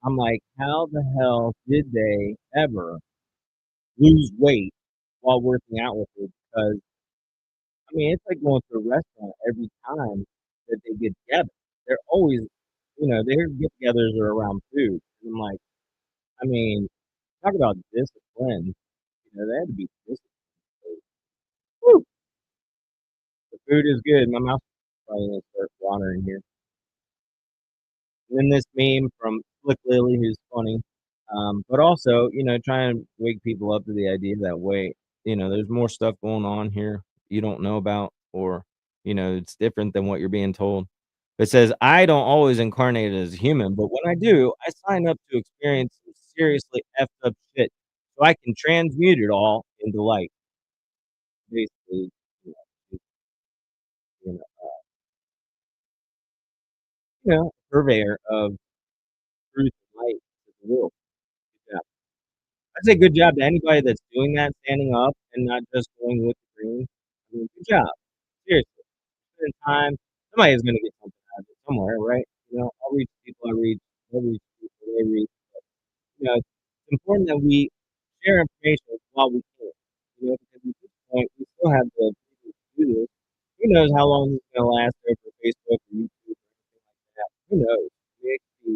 I'm like, how the hell did they ever lose weight while working out with her? Because I mean, it's like going to a restaurant every time that they get together. They're always, their get-togethers are around food. And I'm like, I mean, talk about discipline. They had to be disciplined. Woo! The food is good. My mouth's probably gonna start watering here. And then this meme from Slick Lily, who's funny, but also, trying to wake people up to the idea that wait, there's more stuff going on here you don't know about, or it's different than what you're being told. It says, I don't always incarnate as a human, but when I do, I sign up to experience some seriously effed up shit so I can transmute it all into light. Basically, you know, you know, purveyor of truth and light to the world. Good job. I'd say good job to anybody that's doing that, standing up and not just going with the green. I mean, good job. Seriously. Spend time. Somebody is going to get something out of it somewhere, right? I'll reach people I reach. They'll reach people they reach. It's important that we share information while we can. Because at this point, we still have knows how long this is gonna last over Facebook or YouTube or anything like that. Who knows? It could be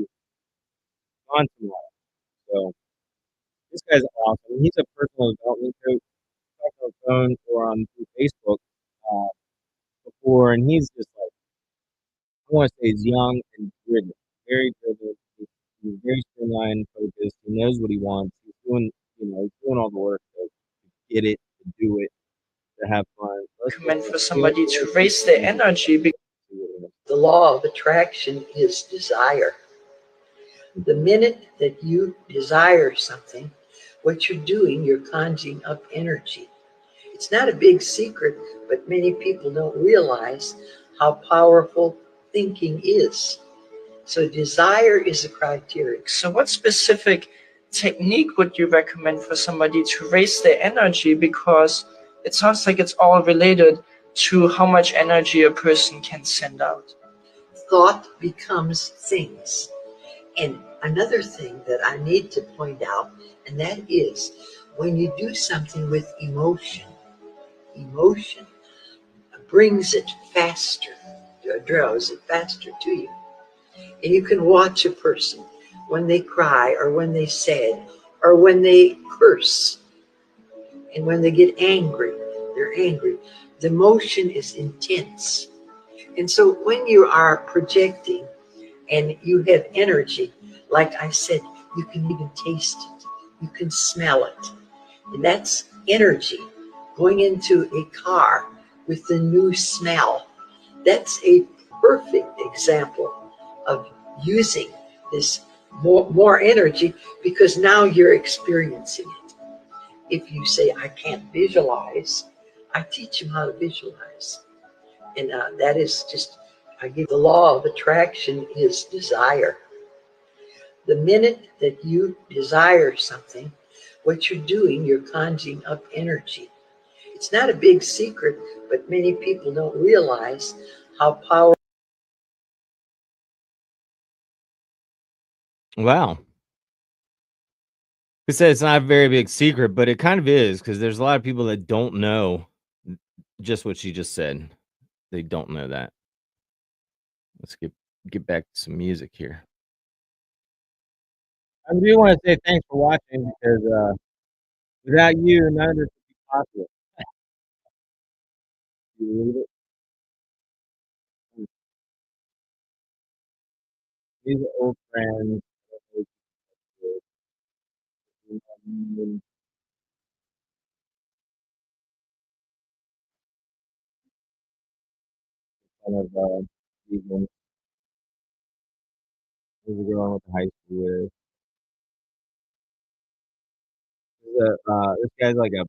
gone tomorrow. So this guy's awesome. He's a personal development coach. Talked on the phone or on through Facebook uh, before, and he's just like, I want to say he's young and driven, very driven. He's very streamlined, focused. He knows what he wants. He's doing, he's doing all the work to get it, to do it, to have fun. Recommend for somebody to raise their energy because The law of attraction is desire. The minute that you desire something, what you're doing, you're conjuring up energy. It's not a big secret, but many people don't realize how powerful thinking is. So desire is a criteria. So what specific technique would you recommend for somebody to raise their energy? Because it sounds like it's all related to how much energy a person can send out. Thought becomes things. And another thing that I need to point out, and that is when you do something with emotion brings it faster, draws it faster to you. And you can watch a person when they cry or when they sad or when they curse and when they get angry, they're angry. The emotion is intense. And so when you are projecting and you have energy, like I said, you can even taste it. You can smell it. And that's energy going into a car with the new smell. That's a perfect example of using this more energy because now you're experiencing it. If you say, I can't visualize, I teach them how to visualize. And that is just, I give the law of attraction is desire. The minute that you desire something, what you're doing, you're conjuring up energy. It's not a big secret, but many people don't realize how powerful. Wow. He said it's not a very big secret, but it kind of is because there's a lot of people that don't know just what she just said. They don't know that. Let's get back to some music here. I do want to say thanks for watching because without you, none of this would be possible. You believe it? These are old friends. Kind of Stephen. There's a girl I went to high school with. This guy's like a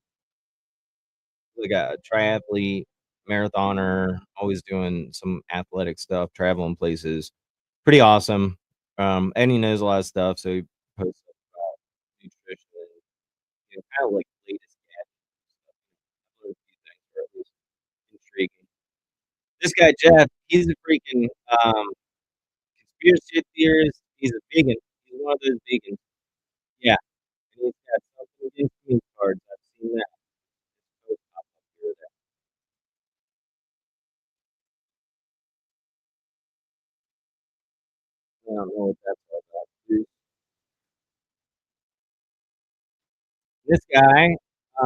triathlete, marathoner, always doing some athletic stuff, traveling places. Pretty awesome. And he knows a lot of stuff, so he posts stuff about nutrition and kind of like latest gadgets and stuff. I've learned a few things that are at least intriguing. This guy Jeff, he's a freaking conspiracy theorist. He's a vegan. He's one of those vegans. Yeah, and he's got something against green cards. I've seen that. Post pop up here or there. I don't know what that's all about. This guy is a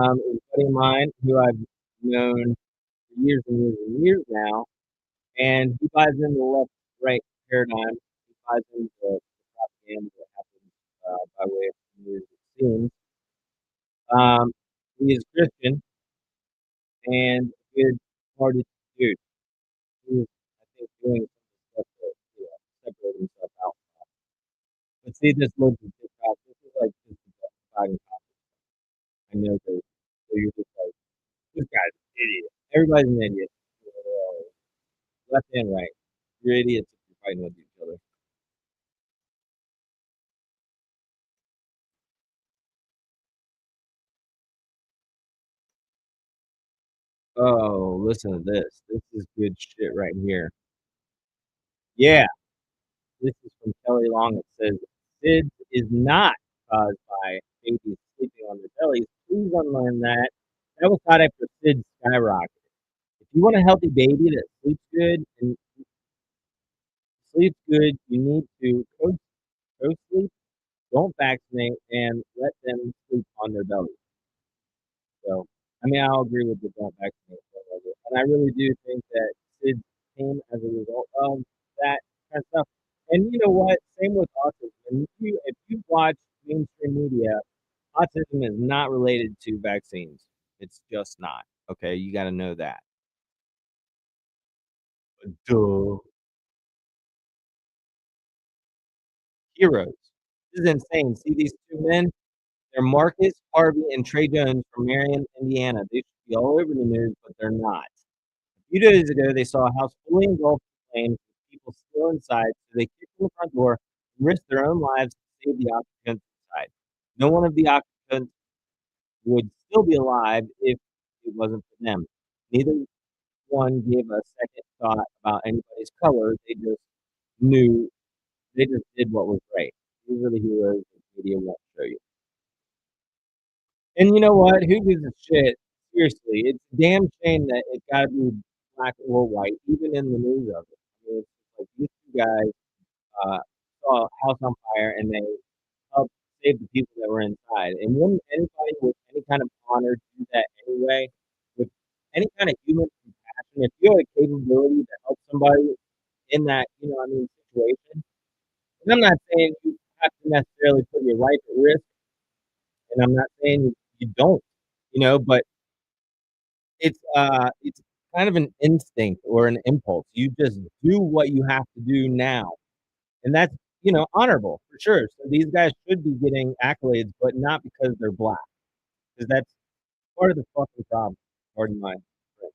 buddy of mine who I've known for years and years and years now, and he buys into the left right paradigm. He buys into the propaganda that happens by way of the news, it seems. He is Christian and a good hearted dude. He's, I think, doing some stuff to separate himself out. But see, this look at TikTok, this is like just a justified topic. I know that, so you're just like, this guy's an idiot. Everybody's an idiot. Left and right. You're idiots if you're fighting with each other. Oh, listen to this. This is good shit right here. Yeah, this is from Kelly Long. It says, SIDS is not caused by babies sleeping on their bellies. Please unlearn that. That was thought after SIDS skyrocketed. If you want a healthy baby that sleeps good and sleeps good, you need to co-sleep, don't vaccinate, and let them sleep on their belly. So, I mean, I'll agree with the don't vaccinate, whatever. And I really do think that SIDS came as a result of that kind of stuff. And you know what? Same with autism. And if you watch mainstream media, autism is not related to vaccines. It's just not. Okay, you got to know that. Duh. Heroes. This is insane. See these two men? They're Marcus Harvey and Trey Jones from Marion, Indiana. They should be all over the news, but they're not. A few days ago, they saw a house fully engulfed in flames with people still inside, so they kicked in the front door and risked their own lives to save the occupants inside. No one of the occupants would still be alive if it wasn't for them. Neither one gave a second thought about anybody's color. They just knew, they just did what was right. These are the heroes the media won't show you. And you know what? Who gives a shit? Seriously, it's a damn shame that it gotta be black or white, even in the news of it. I mean, it's just like these two guys saw a house on fire and they helped save the people that were inside. And wouldn't anybody with any kind of honor do that anyway? With any kind of human compassion, if you have a capability to help somebody in that, situation, and I'm not saying you have to necessarily put your life at risk, and I'm not saying you don't, but it's kind of an instinct or an impulse. You just do what you have to do now, and that's, honorable for sure. So these guys should be getting accolades, but not because they're black, because that's part of the fucking problem. Pardon my French.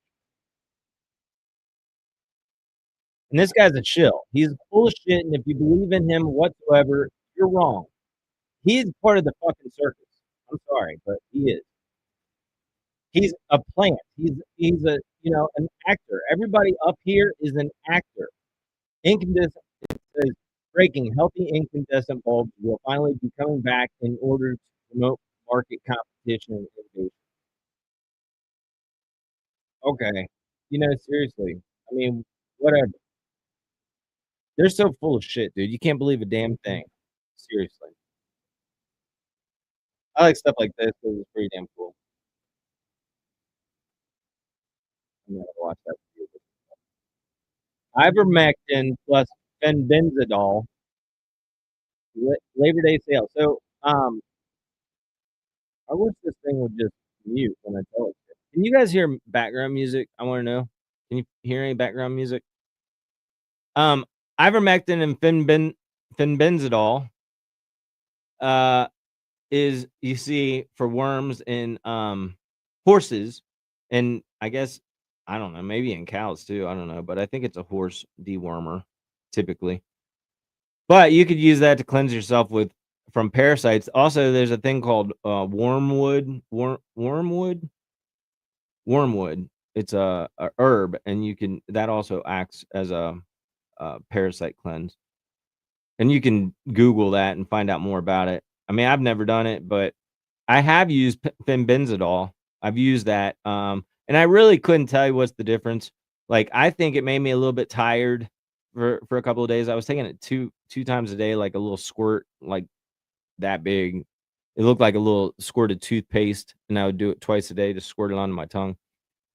And this guy's a shill. He's full of shit, and if you believe in him whatsoever, you're wrong. He's part of the fucking circus. I'm sorry, but he is. He's a plant. He's a an actor. Everybody up here is an actor. Incandescent says breaking healthy incandescent bulbs will finally be coming back in order to promote market competition and innovation. Okay. Seriously. I mean, whatever. They're so full of shit, dude. You can't believe a damn thing. Seriously. I like stuff like this because it's pretty damn cool. I'm gonna watch that video. Ivermectin plus fenbenzidol Labor Day sale. So, I wish this thing would just mute when I tell it to. Can you guys hear background music? I wanna know. Can you hear any background music? Um, Ivermectin and fenbenzidol, is, you see, for worms in, horses, and I guess, I don't know, maybe in cows too, I don't know, but I think it's a horse dewormer, typically. But you could use that to cleanse yourself from parasites. Also, there's a thing called wormwood. Wormwood. It's a herb, and that also acts as a parasite cleanse. And you can Google that and find out more about it. I mean, I've never done it, but I have used fenbenzidol. I've used that, and I really couldn't tell you what's the difference. Like, I think it made me a little bit tired for a couple of days. I was taking it two times a day, like a little squirt, like that big. It looked like a little squirt of toothpaste, and I would do it twice a day, just squirt it onto my tongue.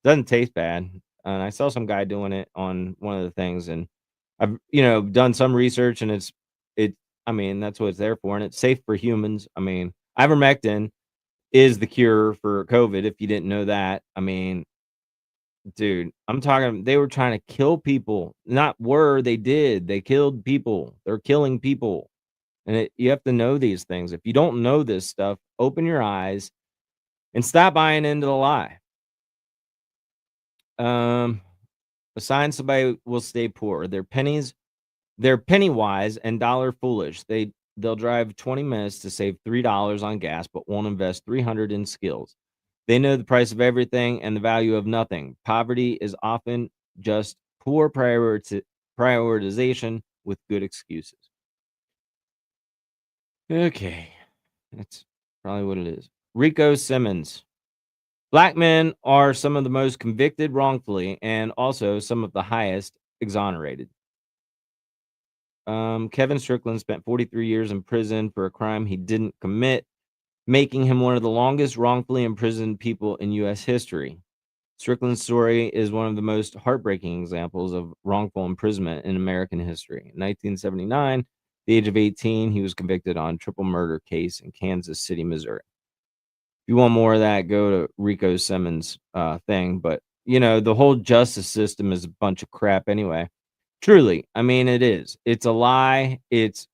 Doesn't taste bad. And I saw some guy doing it on one of the things, and I've done some research, and I mean, that's what it's there for, and it's safe for humans. I mean, ivermectin is the cure for COVID, if you didn't know that. I mean, dude, I'm talking, they were trying to kill people. They did. They killed people. They're killing people. And you have to know these things. If you don't know this stuff, open your eyes and stop buying into the lie. A sign somebody will stay poor. They're penny wise and dollar foolish. They'll drive 20 minutes to save $3 on gas, but won't invest $300 in skills. They know the price of everything and the value of nothing. Poverty is often just poor prioritization with good excuses. Okay, that's probably what it is. Rico Simmons, Black men are some of the most convicted wrongfully and also some of the highest exonerated. Kevin Strickland spent 43 years in prison for a crime he didn't commit, making him one of the longest wrongfully imprisoned people in U.S. history. Strickland's story is one of the most heartbreaking examples of wrongful imprisonment in American history. In 1979, at the age of 18, he was convicted on a triple murder case in Kansas City, Missouri. If you want more of that, go to Rico Simmons' thing. But, you know, the whole justice system is a bunch of crap anyway. Truly, I mean, it is. It's a lie. It's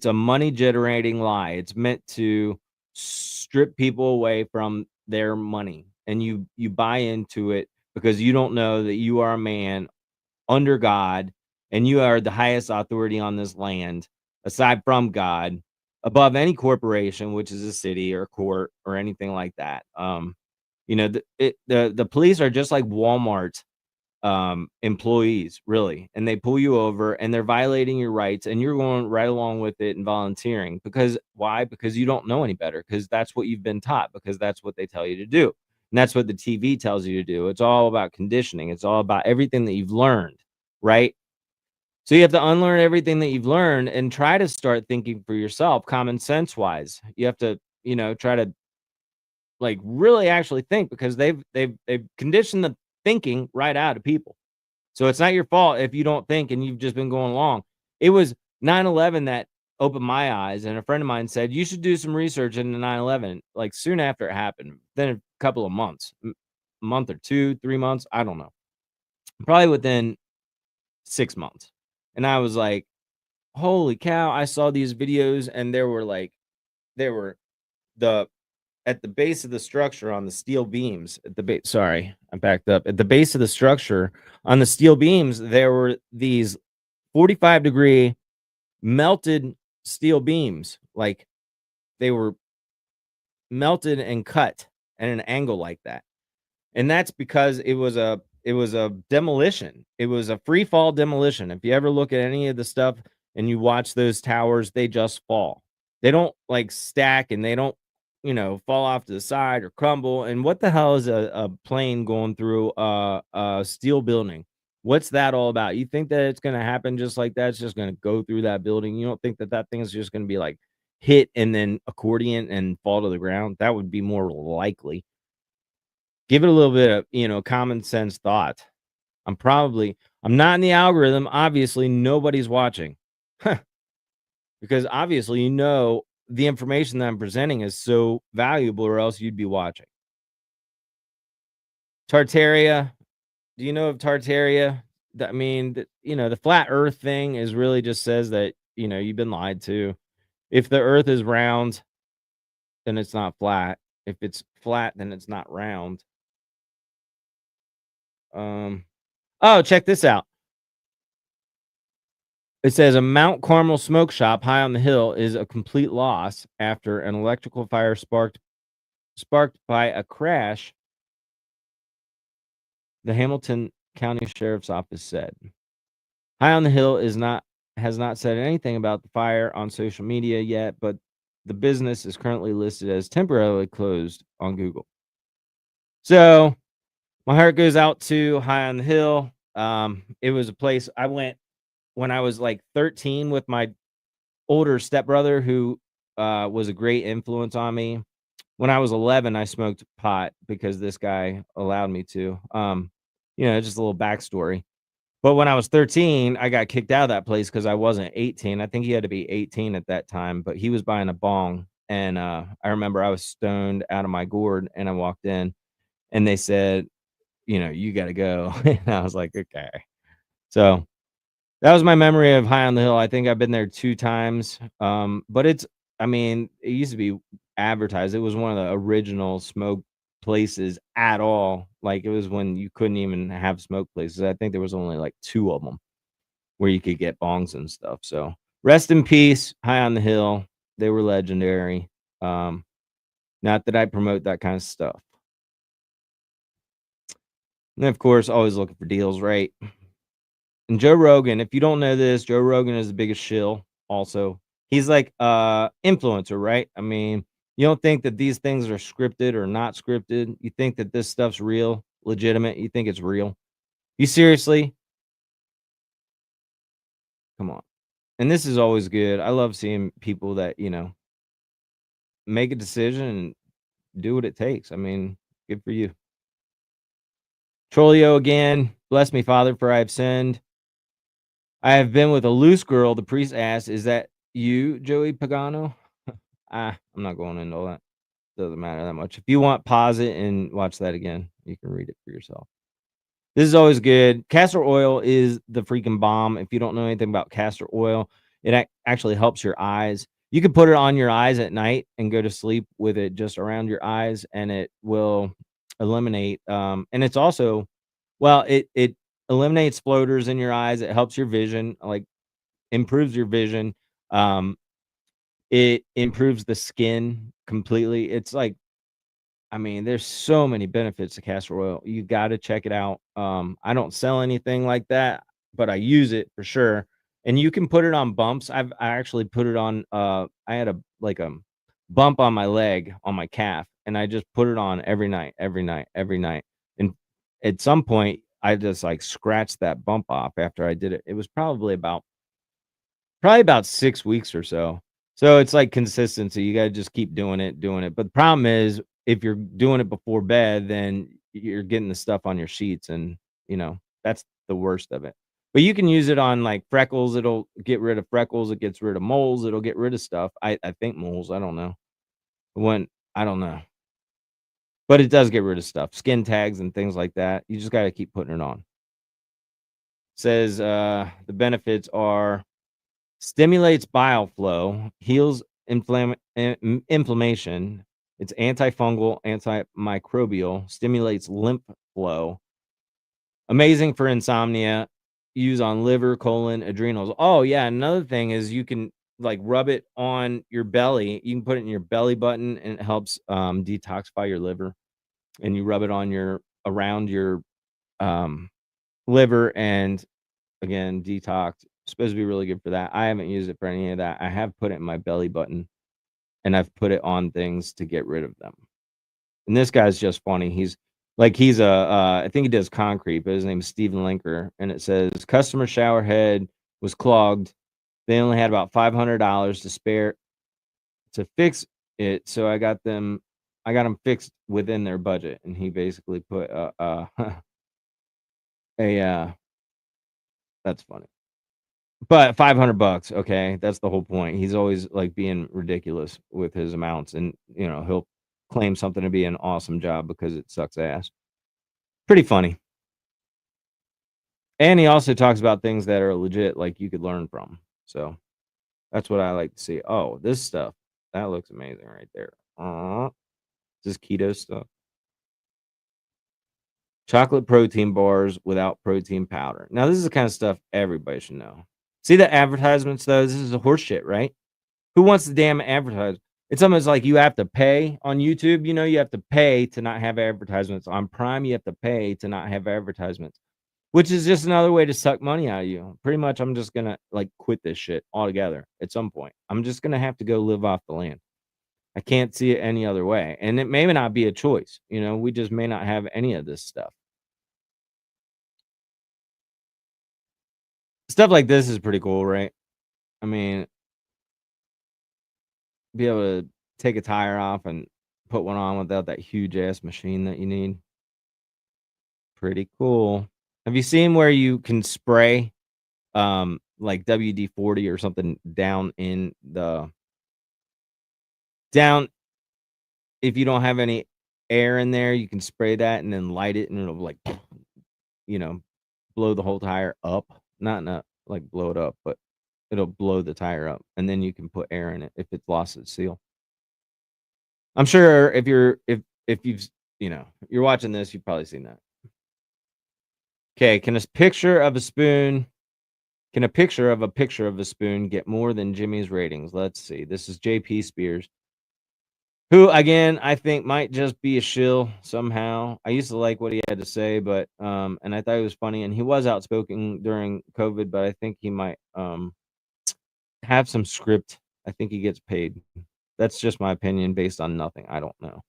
a money-generating lie. It's meant to strip people away from their money. And you buy into it because you don't know that you are a man under God and you are the highest authority on this land, aside from God, above any corporation, which is a city or court or anything like that. You know, the police are just like Walmart employees, really, and they pull you over and they're violating your rights and you're going right along with it and volunteering. Because why? Because you don't know any better, because that's what you've been taught, because that's what they tell you to do. And that's what the TV tells you to do. It's all about conditioning. It's all about everything that you've learned, right? So you have to unlearn everything that you've learned and try to start thinking for yourself, common sense wise. You have to, you know, try to like really actually think, because they've conditioned the thinking right out of people. So it's not your fault if you don't think and you've just been going along. It was 9/11 that opened my eyes, and a friend of mine said you should do some research into 9/11 like soon after it happened. Then a couple of months, a month or 2, 3 months, I don't know. Probably within 6 months. And I was like, holy cow, I saw these videos and there were at the base of the structure on the steel beams at the base. Sorry, I backed up. At the base of the structure on the steel beams, there were these 45-degree melted steel beams. Like they were melted and cut at an angle like that. And that's because it was a demolition. It was a free fall demolition. If you ever look at any of the stuff and you watch those towers, they just fall. They don't like stack and they don't, you know, fall off to the side or crumble. And what the hell is a plane going through a steel building? What's that all about? You think that it's going to happen just like that? It's just going to go through that building. You don't think that that thing is just going to be like hit and then accordion and fall to the ground? That would be more likely. Give it a little bit of, you know, common sense thought. I'm not in the algorithm. Obviously, nobody's watching. Because obviously, you know, the information that I'm presenting is so valuable, or else you'd be watching. Tartaria. Do you know of Tartaria? I mean, you know, the flat earth thing is really just says that, you know, you've been lied to. If the earth is round, then it's not flat. If it's flat, then it's not round. Oh, check this out. It says a Mount Carmel smoke shop high on the hill is a complete loss after an electrical fire sparked by a crash, the Hamilton County Sheriff's Office said. High on the Hill has not said anything about the fire on social media yet, but the business is currently listed as temporarily closed on Google. So my heart goes out to High on the Hill. It was a place I went when I was like 13 with my older stepbrother, who was a great influence on me. When I was 11, I smoked pot because this guy allowed me to. You know, just a little backstory. But when I was 13, I got kicked out of that place because I wasn't 18. I think he had to be 18 at that time, but he was buying a bong. And I remember I was stoned out of my gourd and I walked in and they said, you know, you got to go. And I was like, okay. So that was my memory of High on the Hill. I think I've been there 2 times. But it used to be advertised. It was one of the original smoke places at all. Like, it was when you couldn't even have smoke places. I think there was only like 2 of them where you could get bongs and stuff. So rest in peace, High on the Hill. They were legendary. Not that I promote that kind of stuff. And of course, always looking for deals, right? And Joe Rogan, if you don't know this, Joe Rogan is the biggest shill also. He's like influencer, right? I mean, You don't think that these things are scripted or not scripted. You think that this stuff's real, legitimate. You think it's real. You seriously? Come on. And this is always good. I love seeing people that, make a decision and do what it takes. I mean, good for you. Trollio again. Bless me, Father, for I have sinned. I have been with a loose girl. The priest asked, is that you, Joey Pagano? I'm not going into all that. Doesn't matter that much. If you want, pause it and watch that again. You can read it for yourself. This is always good. Castor oil is the freaking bomb. If you don't know anything about castor oil, it actually helps your eyes. You can put it on your eyes at night and go to sleep with it just around your eyes, and it will eliminate. And it's also, well, it eliminates floaters in your eyes. It helps your vision, like improves your vision. It improves the skin completely. It's like, I mean, there's so many benefits to castor oil. You got to check it out. I don't sell anything like that, but I use it for sure. And you can put it on bumps. I actually put it on. I had a bump on my leg, on my calf, and I just put it on every night. And at some point, I just like scratched that bump off after I did it. It was probably about 6 weeks or so. So it's like consistency. You got to just keep doing it. But the problem is, if you're doing it before bed, then you're getting the stuff on your sheets, and that's the worst of it. But you can use it on like freckles. It'll get rid of freckles. It gets rid of moles. It'll get rid of stuff. I think moles. I don't know. I don't know. But it does get rid of stuff. Skin tags and things like that. You just got to keep putting it on. It says the benefits are stimulates bile flow, heals inflammation. It's antifungal, antimicrobial, stimulates lymph flow. Amazing for insomnia. Use on liver, colon, adrenals. Oh yeah, another thing is you can like rub it on your belly. You can put it in your belly button, and it helps detoxify your liver. And you rub it on around your liver, and again, detox. Supposed to be really good for that. I haven't used it for any of that. I have put it in my belly button, and I've put it on things to get rid of them. And this guy's just funny. He's I think he does concrete, but his name is Steven Linker. And it says customer shower head was clogged. They only had about $500 to spare to fix it. So I got them fixed within their budget. And he basically put that's funny. But $500, okay, that's the whole point. He's always like being ridiculous with his amounts, and he'll claim something to be an awesome job because it sucks ass. Pretty funny. And he also talks about things that are legit, like you could learn from. So that's what I like to see. Oh, this stuff, that looks amazing right there. This keto stuff. Chocolate protein bars without protein powder. Now, this is the kind of stuff everybody should know. See the advertisements, though? This is a horse shit, right? Who wants the damn advertisement? It's almost like you have to pay on YouTube. You have to pay to not have advertisements. On Prime, you have to pay to not have advertisements, which is just another way to suck money out of you. Pretty much, I'm just going to like quit this shit altogether at some point. I'm just going to have to go live off the land. I can't see it any other way. And it may not be a choice. We just may not have any of this stuff. Stuff like this is pretty cool, right? I mean, be able to take a tire off and put one on without that huge ass machine that you need. Pretty cool. Have you seen where you can spray like WD-40 or something down if you don't have any air in there, you can spray that and then light it, and it'll like blow the whole tire up. Not like blow it up, but it'll blow the tire up, and then you can put air in it if it's lost its seal. I'm sure if you're watching this, you've probably seen that. Okay, can a picture of a picture of a spoon get more than Jimmy's ratings? Let's see. This is JP Spears, who again I think might just be a shill somehow. I used to like what he had to say, but and I thought he was funny, and he was outspoken during COVID, but I think he might have some script. I think he gets paid. That's just my opinion based on nothing. I don't know.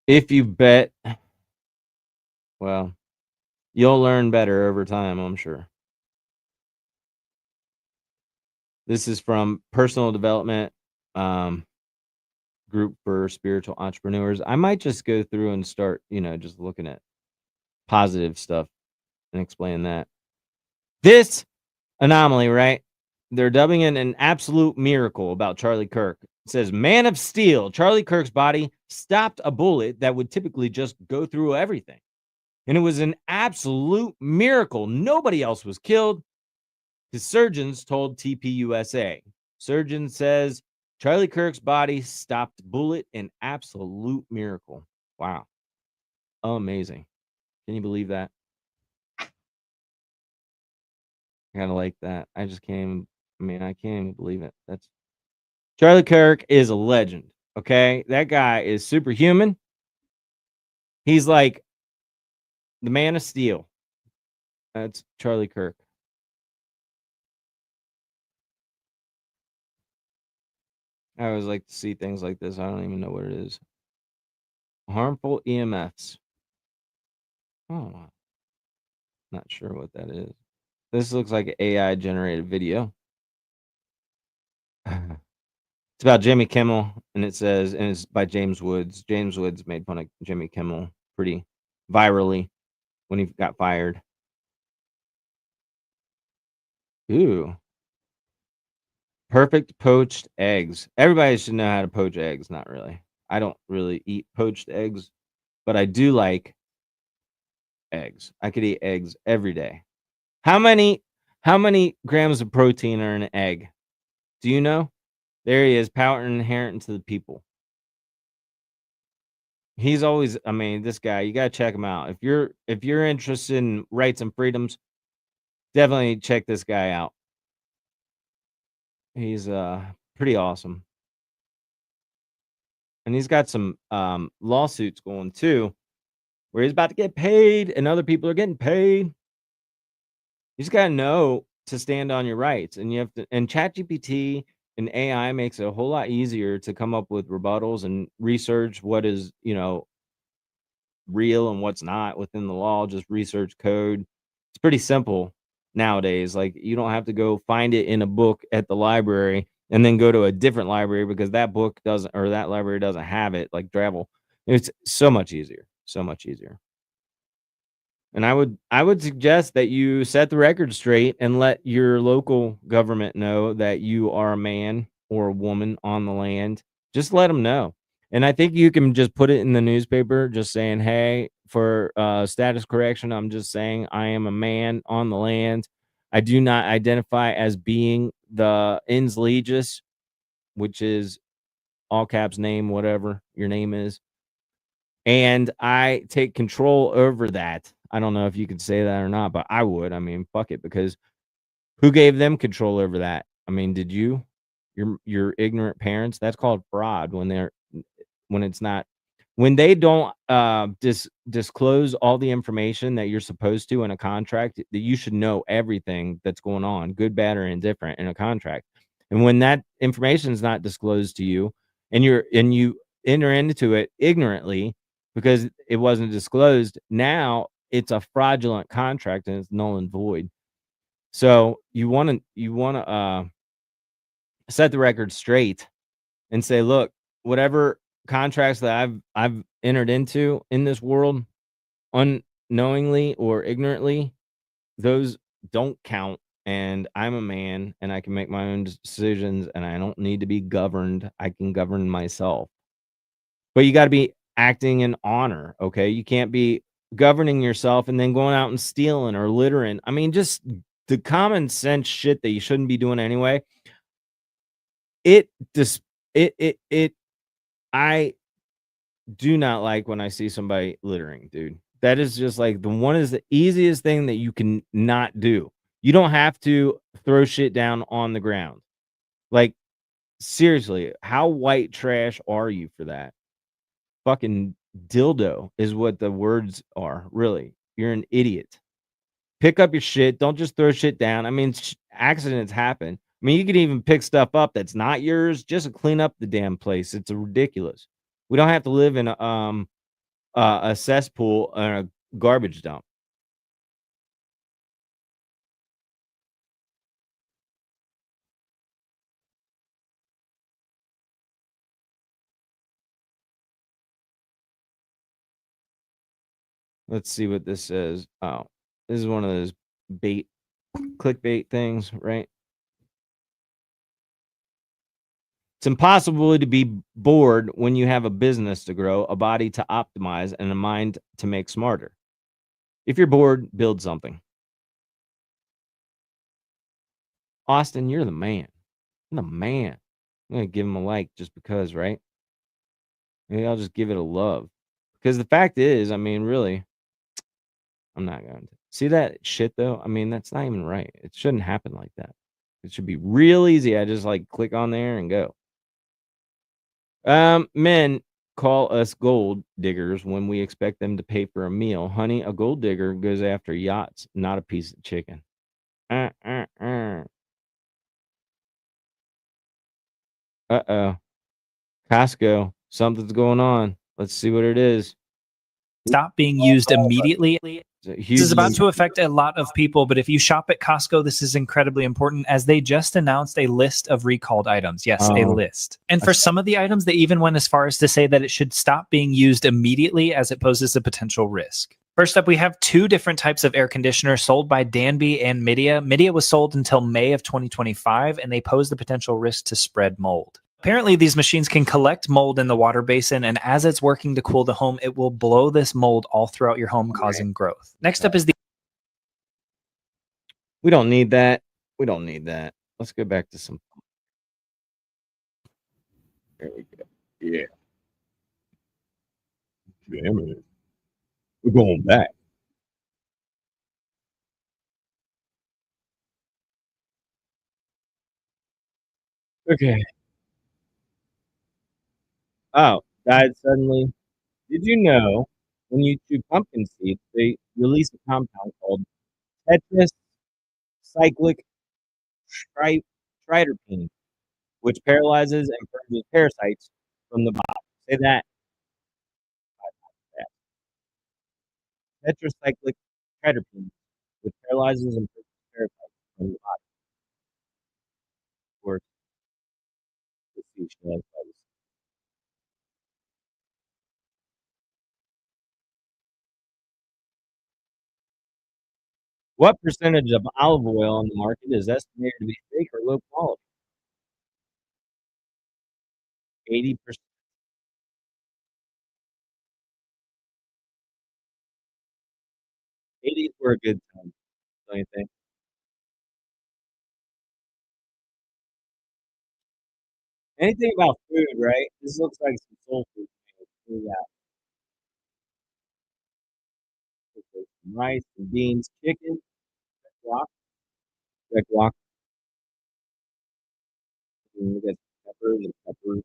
If you bet, well, you'll learn better over time, I'm sure. This is from Personal Development Group for Spiritual Entrepreneurs. I might just go through and start, just looking at positive stuff and explain that. This anomaly, right? They're dubbing it an absolute miracle about Charlie Kirk. It says, Man of Steel, Charlie Kirk's body stopped a bullet that would typically just go through everything. And it was an absolute miracle. Nobody else was killed. His surgeons told TPUSA. Surgeon says Charlie Kirk's body stopped bullet, an absolute miracle. Wow. Amazing. Can you believe that? I kind of like that. I can't even believe it. That's Charlie Kirk is a legend. Okay. That guy is superhuman. He's like the Man of Steel. That's Charlie Kirk. I always like to see things like this. I don't even know what it is. Harmful EMFs. Oh, not sure what that is. This looks like an AI generated video. It's about Jimmy Kimmel, and it says, and it's by James Woods. James Woods made fun of Jimmy Kimmel pretty virally when he got fired. Ooh. Perfect poached eggs. Everybody should know how to poach eggs. Not really. I don't really eat poached eggs, but I do like eggs. I could eat eggs every day. How many grams of protein are in an egg? Do you know? There he is, power inherent to the people. He's always, this guy, you gotta check him out. If you're interested in rights and freedoms, definitely check this guy out. He's pretty awesome. And he's got some lawsuits going too, where he's about to get paid and other people are getting paid. You just gotta know to stand on your rights. And you have to, and ChatGPT and AI makes it a whole lot easier to come up with rebuttals and research what is, real and what's not within the law. Just research code. It's pretty simple nowadays. Like, you don't have to go find it in a book at the library and then go to a different library because that book doesn't, or that library doesn't have it, like Drabble. It's so much easier. So much easier. And I would suggest that you set the record straight and let your local government know that you are a man or a woman on the land. Just let them know. And I think you can just put it in the newspaper, just saying, hey, for status correction, I'm just saying I am a man on the land. I do not identify as being the ens legis, which is all caps name, whatever your name is. And I take control over that. I don't know if you could say that or not, but I would. Fuck it, because who gave them control over that? Did you? Your ignorant parents? That's called fraud when they don't disclose all the information that you're supposed to in a contract. That you should know everything that's going on, good, bad, or indifferent, in a contract. And when that information is not disclosed to you, and you enter into it ignorantly because it wasn't disclosed, now it's a fraudulent contract and it's null and void. So you want to set the record straight and say, look, whatever contracts that I've entered into in this world, unknowingly or ignorantly, those don't count. And I'm a man and I can make my own decisions and I don't need to be governed. I can govern myself. But you got to be acting in honor, okay? You can't be governing yourself and then going out and stealing or littering. Just the common sense shit that you shouldn't be doing anyway. it just it I do not like when I see somebody littering, dude. That is just like the easiest thing that you can not do. You don't have to throw shit down on the ground. Like, seriously, how white trash are you for that? Fucking dildo is what the words are, really. You're an idiot. Pick up your shit. Don't just throw shit down. I mean, accidents happen. I mean, you can even pick stuff up that's not yours just to clean up the damn place. It's ridiculous. We don't have to live in a cesspool and a garbage dump. Let's see what this says. Oh, this is one of those clickbait things, right? It's impossible to be bored when you have a business to grow, a body to optimize, and a mind to make smarter. If you're bored, build something. Austin, you're the man. You're the man. I'm going to give him a like just because, right? Maybe I'll just give it a love. Because the fact is, I mean, really, I'm not going to. See that shit, though? I mean, that's not even right. It shouldn't happen like that. It should be real easy. I just, like, click on there and go. Men call us gold diggers when we expect them to pay for a meal. Honey, a gold digger goes after yachts, not a piece of chicken. Uh-oh. Costco, something's going on. Let's see what it is. Stop being used immediately. This is about to affect a lot of people, but if you shop at Costco, this is incredibly important as they just announced a list of recalled items. Yes, a list. And for some of the items, they even went as far as to say that it should stop being used immediately as it poses a potential risk. First up, we have two different types of air conditioners sold by Danby and Midea. Midea was sold until May of 2025, and they pose the potential risk to spread mold. Apparently, these machines can collect mold in the water basin, and as it's working to cool the home, it will blow this mold all throughout your home, causing growth. Next up is the... We don't need that. We don't need that. Let's go back to some... There we go. Yeah. Damn it. We're going back. Okay. Oh, died suddenly. Did you know when you chew pumpkin seeds, they release a compound called tetracyclic triterpene, which paralyzes and purges parasites from the body? Say that. Tetracyclic triterpene, which paralyzes and purges parasites from the body. Of course, the seashell. What percentage of olive oil on the market is estimated to be fake or low quality? 80%. 80s were a good time, don't you think? Anything about food, right? This looks like some soul food. Yeah. Some rice, some beans, chicken, red guac. We got peppers and peppers.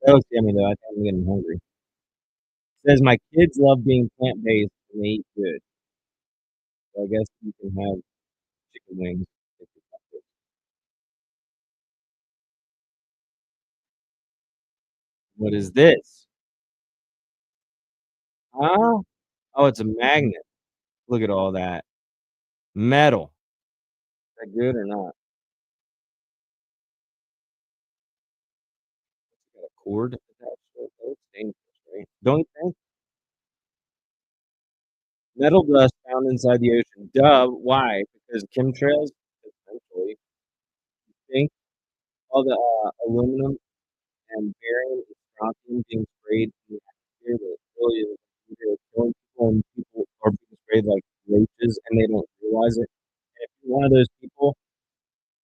That looks yummy though. I think I'm getting hungry. It says my kids love being plant-based and they eat good. So I guess you can have chicken wings. What is this? Huh? Oh, it's a magnet. Look at all that. Metal. Is that good or not? Got a cord attached to it. That's dangerous, right? Don't you think? Metal dust found inside the ocean. Duh. Why? Because chemtrails? Essentially. You think all the aluminum and barium and strontium being sprayed in the atmosphere that really is killing people and people are being sprayed like roaches and they don't realize it. And if you're one of those people,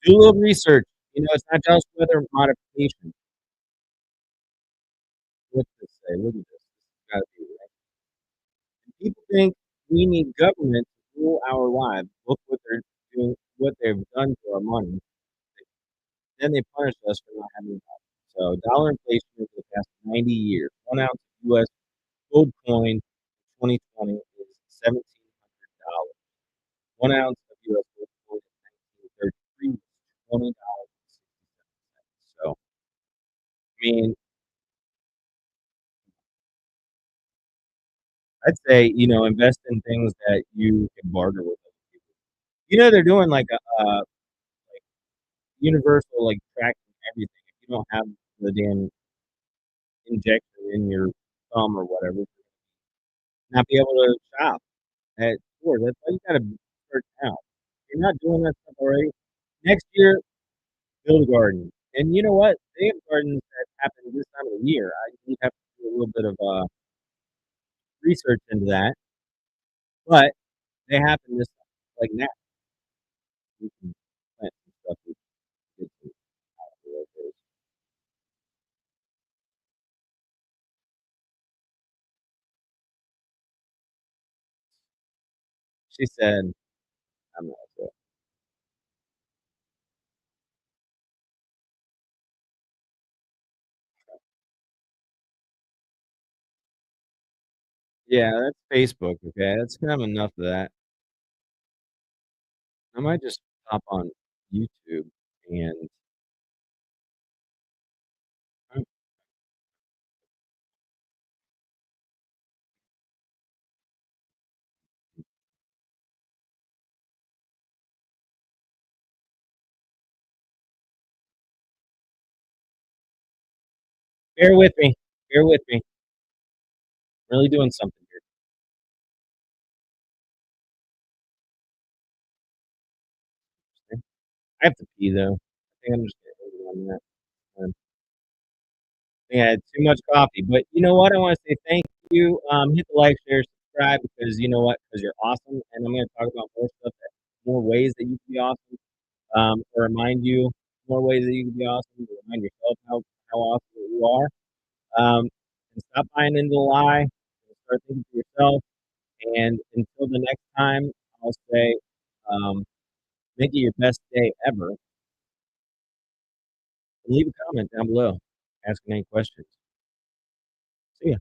do a little research. You know, it's not just weather modification. What's this say? Look at this. This has got to be right. And people think we need government to rule our lives. Look what they're doing, what they've done to our money. Then they punish us for not having money. So dollar inflation over the past 90 years. 1 ounce of U.S. gold coin in 2020 is $1,700. 1 ounce of U.S. gold coin in 1933 was $20.67. So, I mean, I'd say, invest in things that you can barter with other people. They're doing like a universal, like tracking everything. If you don't have the damn injection in your thumb or whatever, not be able to shop at stores. That's why you gotta start now. If you're not doing that stuff already, next year build a garden. And you know what? They have gardens that happen this time of the year. You have to do a little bit of research into that, but they happen this like now. You can plant some stuff with kids and outdoor. She said, I'm not sure. Yeah, that's Facebook, okay? That's kind of enough of that. I might just hop on YouTube and bear with me. Bear with me. Really doing something here. I have to pee though. I think I'm just gonna end it on that. I think I had too much coffee. But you know what? I want to say thank you. Hit the like, share, subscribe because you know what? Because you're awesome. And I'm gonna talk about more stuff more ways that you can be awesome. To remind you more ways that you can be awesome, to remind yourself how awesome you are. And stop buying into the lie, and start thinking for yourself. And until the next time, I'll say, make it your best day ever. And leave a comment down below. Ask me any questions. See ya.